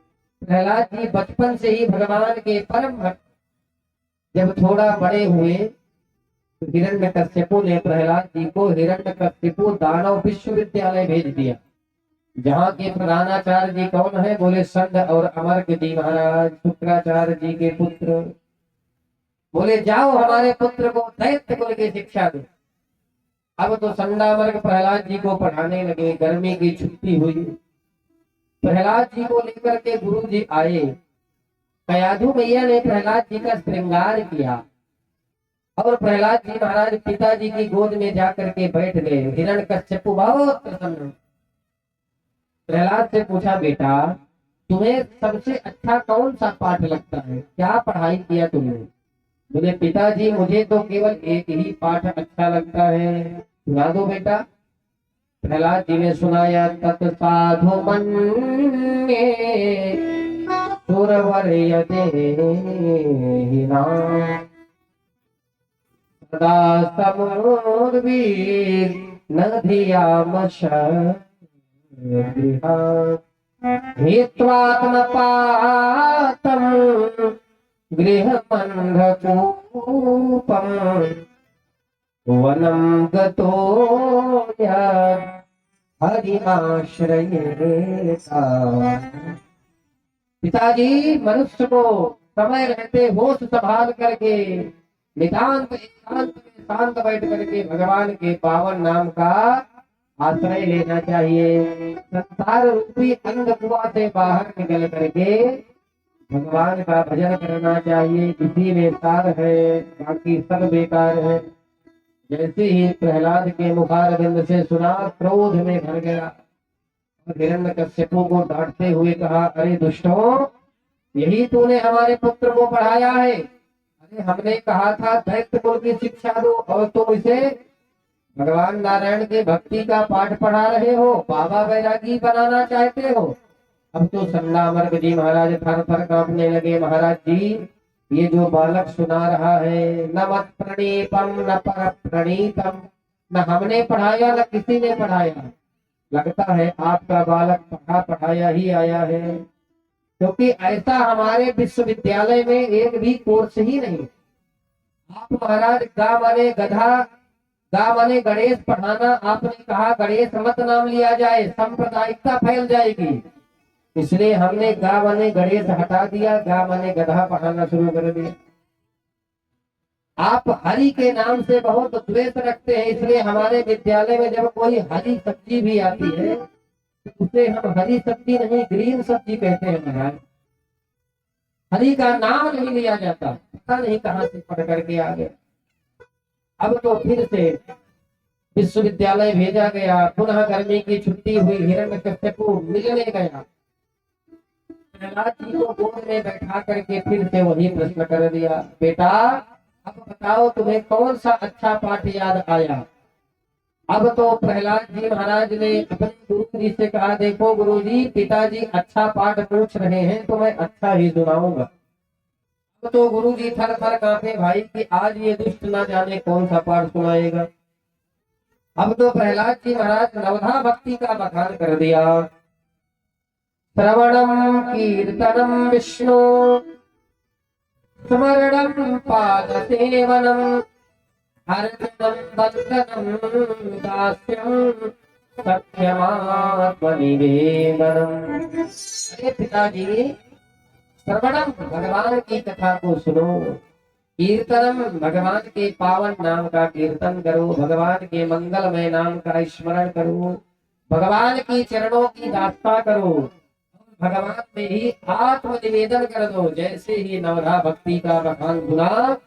प्रहलाद जी बचपन से ही भगवान के परम भक्त। जब थोड़ा बड़े हुए तो हिरण्यकश्यपु ने प्रहलाद जी को हिरण्यकश्यपु दानव विश्वविद्यालय भेज दिया, जहाँ के प्रधानाचार्य जी कौन है? बोले संध और अमर्क जी महाराज, शुक्राचार्य जी के पुत्र। बोले जाओ हमारे पुत्र को दैत्य कुल की शिक्षा दो। अब तो संडामर्क प्रहलाद जी को पढ़ाने लगे। गर्मी की छुट्टी हुई, प्रहलाद जी को लेकर के गुरु जी आए। कयाधु मैया ने प्रहलाद जी का श्रृंगार किया और प्रहलाद जी महाराज पिताजी की गोद में जाकर के बैठ गए। हिरण्यकश्यपु बहुत प्रसन्न। प्रहलाद से पूछा, बेटा तुम्हें सबसे अच्छा कौन सा पाठ लगता है? क्या पढ़ाई किया तुमने? बोले पिताजी मुझे तो केवल एक ही पाठ अच्छा लगता है, सुना दो बेटा। प्रहलाद जी ने सुनाया, तत्साधु मन्ये सुरवर्यते सदा समुर्वीर न हित्वात्मपातं गृहमन्धकूपम् वनं गतो हरिमाश्रयेता। पिताजी मनुष्य को समय रहते होश संभाल करके नितांत एकांत में शांत बैठ करके भगवान के पावन नाम का आश्रय लेना चाहिए। संसार रूपी अंधकुआ से बाहर निकल करके भगवान का भजन करना चाहिए। इसी में सार है, बाकी सब बेकार है। जैसे ही प्रहलाद के मुखारविंद से सुना, क्रोध में भर गया और हिरण्यकश्यपु को डांटते हुए कहा, अरे दुष्टों, यही तूने हमारे पुत्र को पढ़ाया है? अरे हमने कहा था दैत्य कुल की शिक्षा दो और तुम इसे भगवान नारायण के भक्ति का पाठ पढ़ा रहे हो, बाबा बैरागी बनाना चाहते हो। अब तो संडामर्क जी महाराज थर थर कांपने लगे। महाराज जी, ये जो बालक सुना रहा है, न मत प्रणीतम न पर प्रणीतम, न हमने पढ़ाया न किसी ने पढ़ाया। लगता है आपका बालक पढ़ा पढ़ाया ही आया है, क्योंकि ऐसा हमारे विश्वविद्यालय में एक भी कोर्स ही नहीं। आप महाराज गा माने गधा, गा माने गणेश पढ़ाना, आपने कहा गणेश मत नाम लिया जाए, सांप्रदायिकता फैल जाएगी, इसलिए हमने गा माने गणेश हटा दिया, गा माने गधा पढ़ाना शुरू कर दिया। आप हरि के नाम से बहुत द्वेष रखते हैं, इसलिए हमारे विद्यालय में जब कोई हरी सब्जी भी आती है तो उसे हम हरी सब्जी नहीं ग्रीन सब्जी कहते हैं महाराज। हरि का नाम नहीं लिया जाता, पता नहीं कहां से पढ़ करके आ गया। अब तो फिर से विश्वविद्यालय भेजा गया, पुनः गर्मी की छुट्टी हुई, हिरण्यकश्यपु मिलने गया, प्रहलाद जी को गोद में बैठा करके फिर से वही प्रश्न कर दिया, बेटा अब बताओ तुम्हें कौन सा अच्छा पाठ याद आया। अब तो प्रहलाद जी महाराज ने अपने गुरु जी से कहा, देखो गुरु जी, पिताजी अच्छा पाठ पूछ रहे हैं तो मैं अच्छा ही सुनाऊंगा। अब तो गुरु जी थर थर कांपे भाई कि आज ये दुष्ट ना जाने कौन सा पाठ सुनाएगा। अब तो प्रहलाद जी महाराज नवधा भक्ति का बखान कर दिया, श्रवणम कीर्तनम विष्णु स्मरणम पाद सेवनम अर्चनम वंदनम दास्यम सत्यमात्मनिवेदनम। अरे पिताजी, श्रवणम भगवान की कथा को सुनो, कीर्तनम भगवान के पावन नाम का कीर्तन करो, भगवान के मंगलमय नाम का स्मरण करो, भगवान की चरणों की दास्ता करो, भगवान में ही आत्म निवेदन कर दो। जैसे ही नवधा भक्ति का बखान सुना,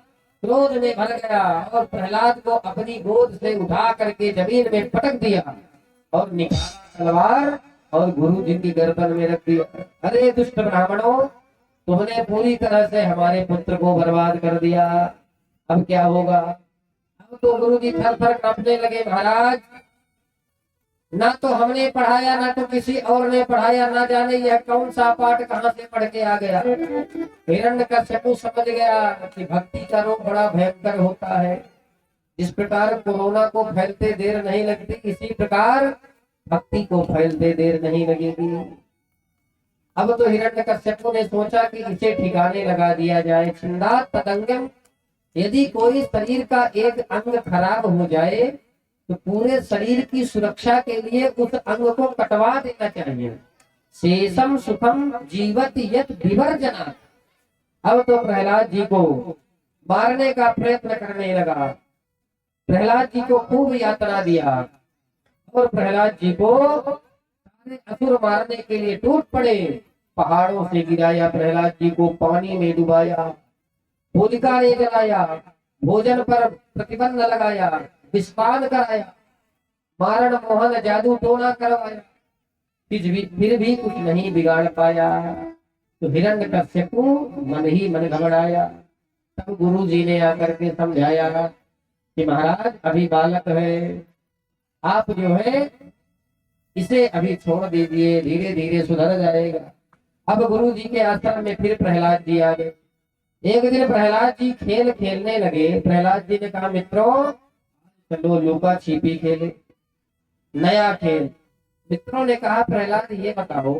क्रोध में भर गया और प्रहलाद को अपनी गोद से उठा करके जमीन में पटक दिया और निकाला तलवार और गुरु जी की गर्दन में रख दिया। अरे दुष्ट ब्राह्मणों, तुमने पूरी तरह से हमारे पुत्र को बर्बाद कर दिया, अब क्या होगा। अब तो गुरु जी थर थर कांपने लगे, महाराज ना तो हमने पढ़ाया ना तो किसी और ने पढ़ाया, ना जाने यह कौन सा पाठ कहाँ से पढ़ के आ गया। हिरण्यकश्यपु समझ गया कि भक्ति का रोग बड़ा भयंकर होता है। जिस प्रकार कोरोना को फैलते देर नहीं लगती, इसी प्रकार भक्ति को फैलते देर नहीं लगेगी। अब तो हिरण्यकश्यपु ने सोचा कि इसे ठिकाने लगा दिया जाए। छिंदात तदंगम, यदि कोई शरीर का एक अंग खराब हो जाए तो पूरे शरीर की सुरक्षा के लिए उस अंग को कटवा देना चाहिए। शेषम सुखम जीवत यत विवर्जना। अब तो प्रहलाद जी को मारने का प्रयत्न करने लगा, प्रहलाद जी को खूब यातना दिया और प्रहलाद जी को असुर मारने के लिए टूट पड़े। पहाड़ों से गिराया, प्रहलाद जी को पानी में डुबाया, होलिका ने जलाया, भोजन पर प्रतिबंध लगाया, विस्पान कराया, मारण मोहन जादू टोना करवाया, फिर भी कुछ नहीं बिगाड़ पाया। तो हिरण्यकश्यपु मन ही मन घबराया। तब गुरु जी ने आकर के समझाया कि महाराज अभी बालक है, आप जो है इसे अभी छोड़ दीजिए, धीरे धीरे सुधर जाएगा। अब गुरु जी के आश्रम में फिर प्रहलाद जी आ गए। एक दिन प्रहलाद जी खेल खेलने लगे। प्रहलाद जी ने कहा, मित्रों चलो लुका छिपी खेले, नया खेल। मित्रों ने कहा, प्रहलाद ये बताओ,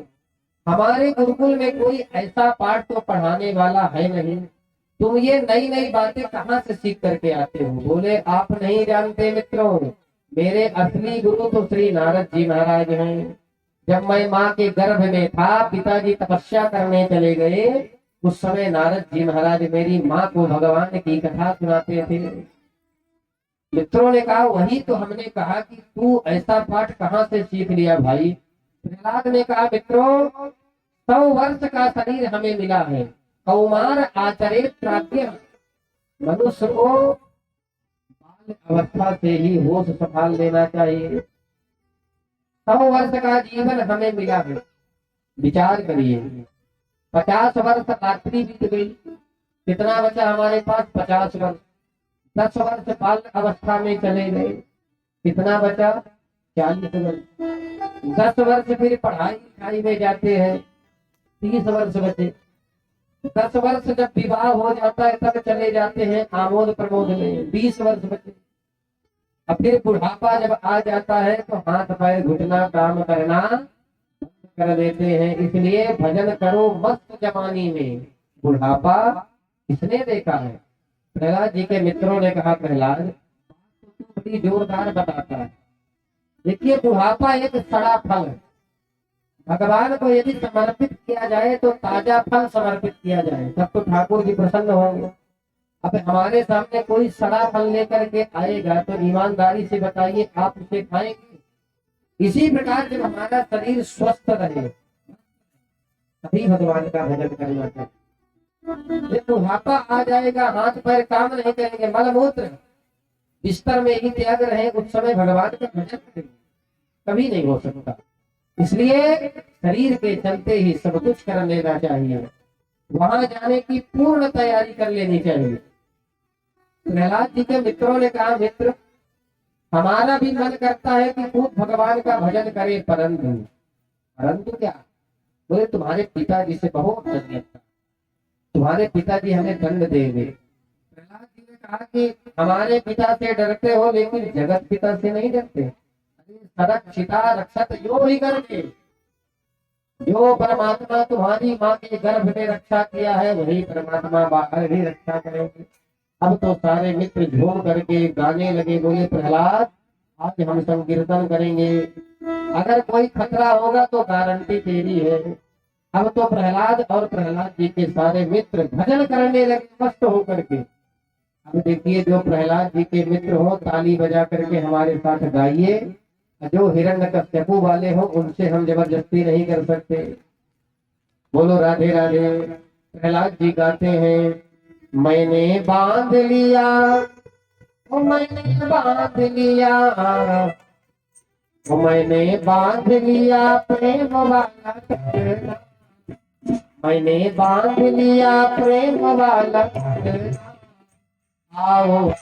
हमारे गुरुकुल में कोई ऐसा पाठ तो पढ़ाने वाला है नहीं, तुम ये नई नई बातें कहाँ से सीख करके आते हो। बोले, आप नहीं जानते मित्रों, मेरे असली गुरु तो श्री नारद जी महाराज हैं। जब मैं माँ के गर्भ में था, पिताजी तपस्या करने चले गए, उस समय नारद जी महाराज मेरी माँ को भगवान की कथा सुनाते थे। मित्रों ने कहा, वही तो हमने कहा कि तू ऐसा पाठ कहाँ से सीख लिया भाई। प्रहलाद ने कहा, मित्रों 100 वर्ष का शरीर हमें मिला है, कौमार आचरित प्राज्ञ। मनुष्य को बाल अवस्था से ही होश संभाल लेना चाहिए। 100 वर्ष का जीवन हमें मिला है, विचार करिए। 50 वर्ष रात्रि बीत गई, कितना बचा हमारे पास? 50 वर्ष। 10 वर्ष बाल अवस्था में चले गए, कितना बचा? 40 वर्ष। 10 वर्ष फिर पढ़ाई लिखाई में जाते हैं, 30 वर्ष बचे। 10 वर्ष जब विवाह हो जाता है तब चले जाते हैं आमोद प्रमोद में, 20 वर्ष बचे। अब फिर बुढ़ापा जब आ जाता है तो हाथ पैर घुटना काम करना कर देते हैं। इसलिए भजन करो मस्त जवानी में, बुढ़ापा किसने देखा है। प्रहलाद जी के मित्रों ने कहा, प्रहलाद तू बड़ी जोरदार बताता है। देखिए, बुढ़ापा एक सड़ा फल है। भगवान को यदि समर्पित किया जाए तो ताजा फल समर्पित किया जाए, तब तो ठाकुर जी प्रसन्न होंगे। अब हमारे सामने कोई सड़ा फल लेकर के आएगा तो ईमानदारी से बताइए आप उसे खाएंगे? इसी प्रकार जब हमारा शरीर स्वस्थ रहे तभी भगवान का भजन करना चाहिए। जब बुढ़ापा आ जाएगा, हाथ पैर काम नहीं करेंगे, मल मूत्र बिस्तर में ही त्याग रहे, उस समय भगवान का भजन करेंगे, कभी नहीं हो सकता। इसलिए शरीर के चलते ही सब कुछ कर लेना चाहिए, वहां जाने की पूर्ण तैयारी कर लेनी चाहिए। प्रहलाद जी के मित्रों ने कहा, मित्र हमारा भी मन करता है कि खूब भगवान का भजन करें, परंतु क्या? बोले तुम्हारे पिताजी से बहुत डर लगता, तुम्हारे पिताजी हमें दंड देंगे। प्रहलाद जी ने कहा कि हमारे पिता से डरते हो लेकिन जगत पिता से नहीं डरते। सड़क छिता रक्षत यो ही करके, जो परमात्मा तुम्हारी माँ के गर्भ में रक्षा किया है वही परमात्मा बाहर भी रक्षा करेंगे। अब तो सारे मित्र झूम करके गाने लगे, बोले प्रहलाद आज हम संकीर्तन करेंगे, अगर कोई खतरा होगा तो गारंटी तेरी है। अब तो प्रहलाद और प्रहलाद जी के सारे मित्र भजन करने लगे मस्त होकर के। अब देखिए जो प्रहलाद जी के मित्र हो ताली बजा करके हमारे साथ गाइए, जो हिरण्यकश्यपु वाले हो उनसे हम जबरदस्ती नहीं कर सकते। बोलो राधे राधे। प्रहलाद जी गाते हैं, मैंने बांध लिया, ओ मैंने बांध लिया, ओ मैंने बांध लिया प्रेम वाला कंगना, मैंने बांध लिया प्रेम वाला कंगना, आओ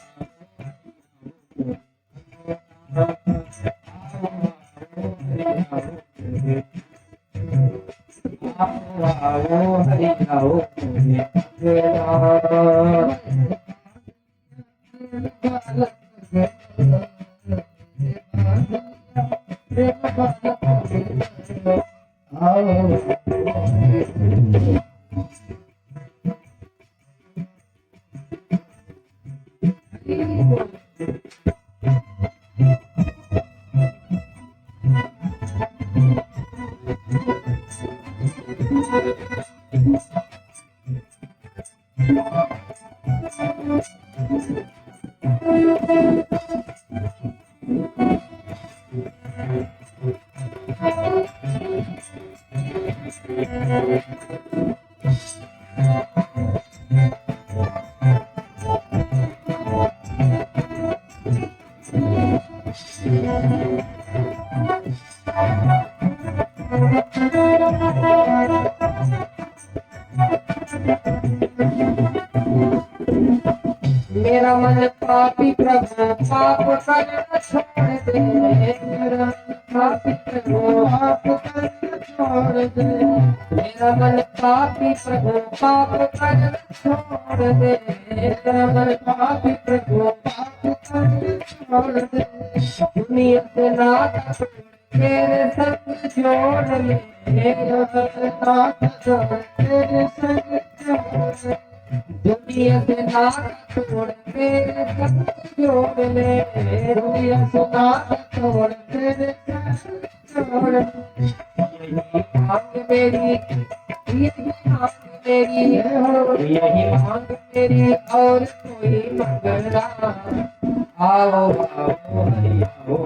आओ हरि आओ मेरा मन पापी प्रभु पाप करना छोड़ दे, मेरा पापी प्रभु पाप करना छोड़ दे, मेरा मन पापी प्रभु पाप करना छोड़ दे, मेरा मन पापी प्रभु पाप करना छोड़ दे, दुनिया से नाता तेरे संग जोड़ ले, मेरा नाता तेरे संग जोड़ ले, दुनिया से नाता तोड़ तेरे संग जोड़ ले, दुनिया से नाता तोड़ तेरे संग जोड़ ले, यही मांग मेरी, यही मांग मेरी, यही मांग मेरी और कोई मंगना, आओ आओ हरि आओ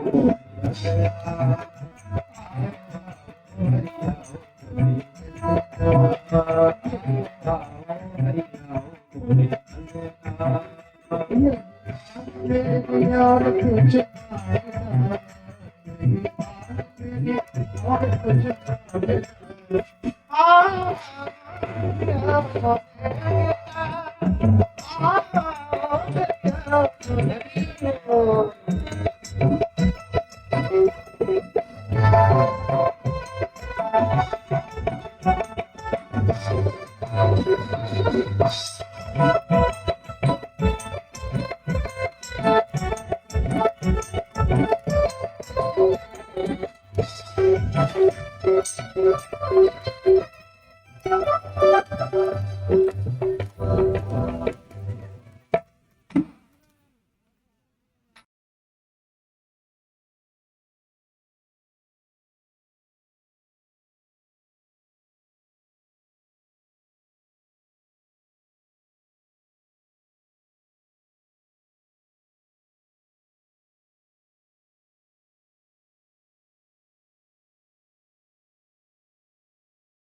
Thank you.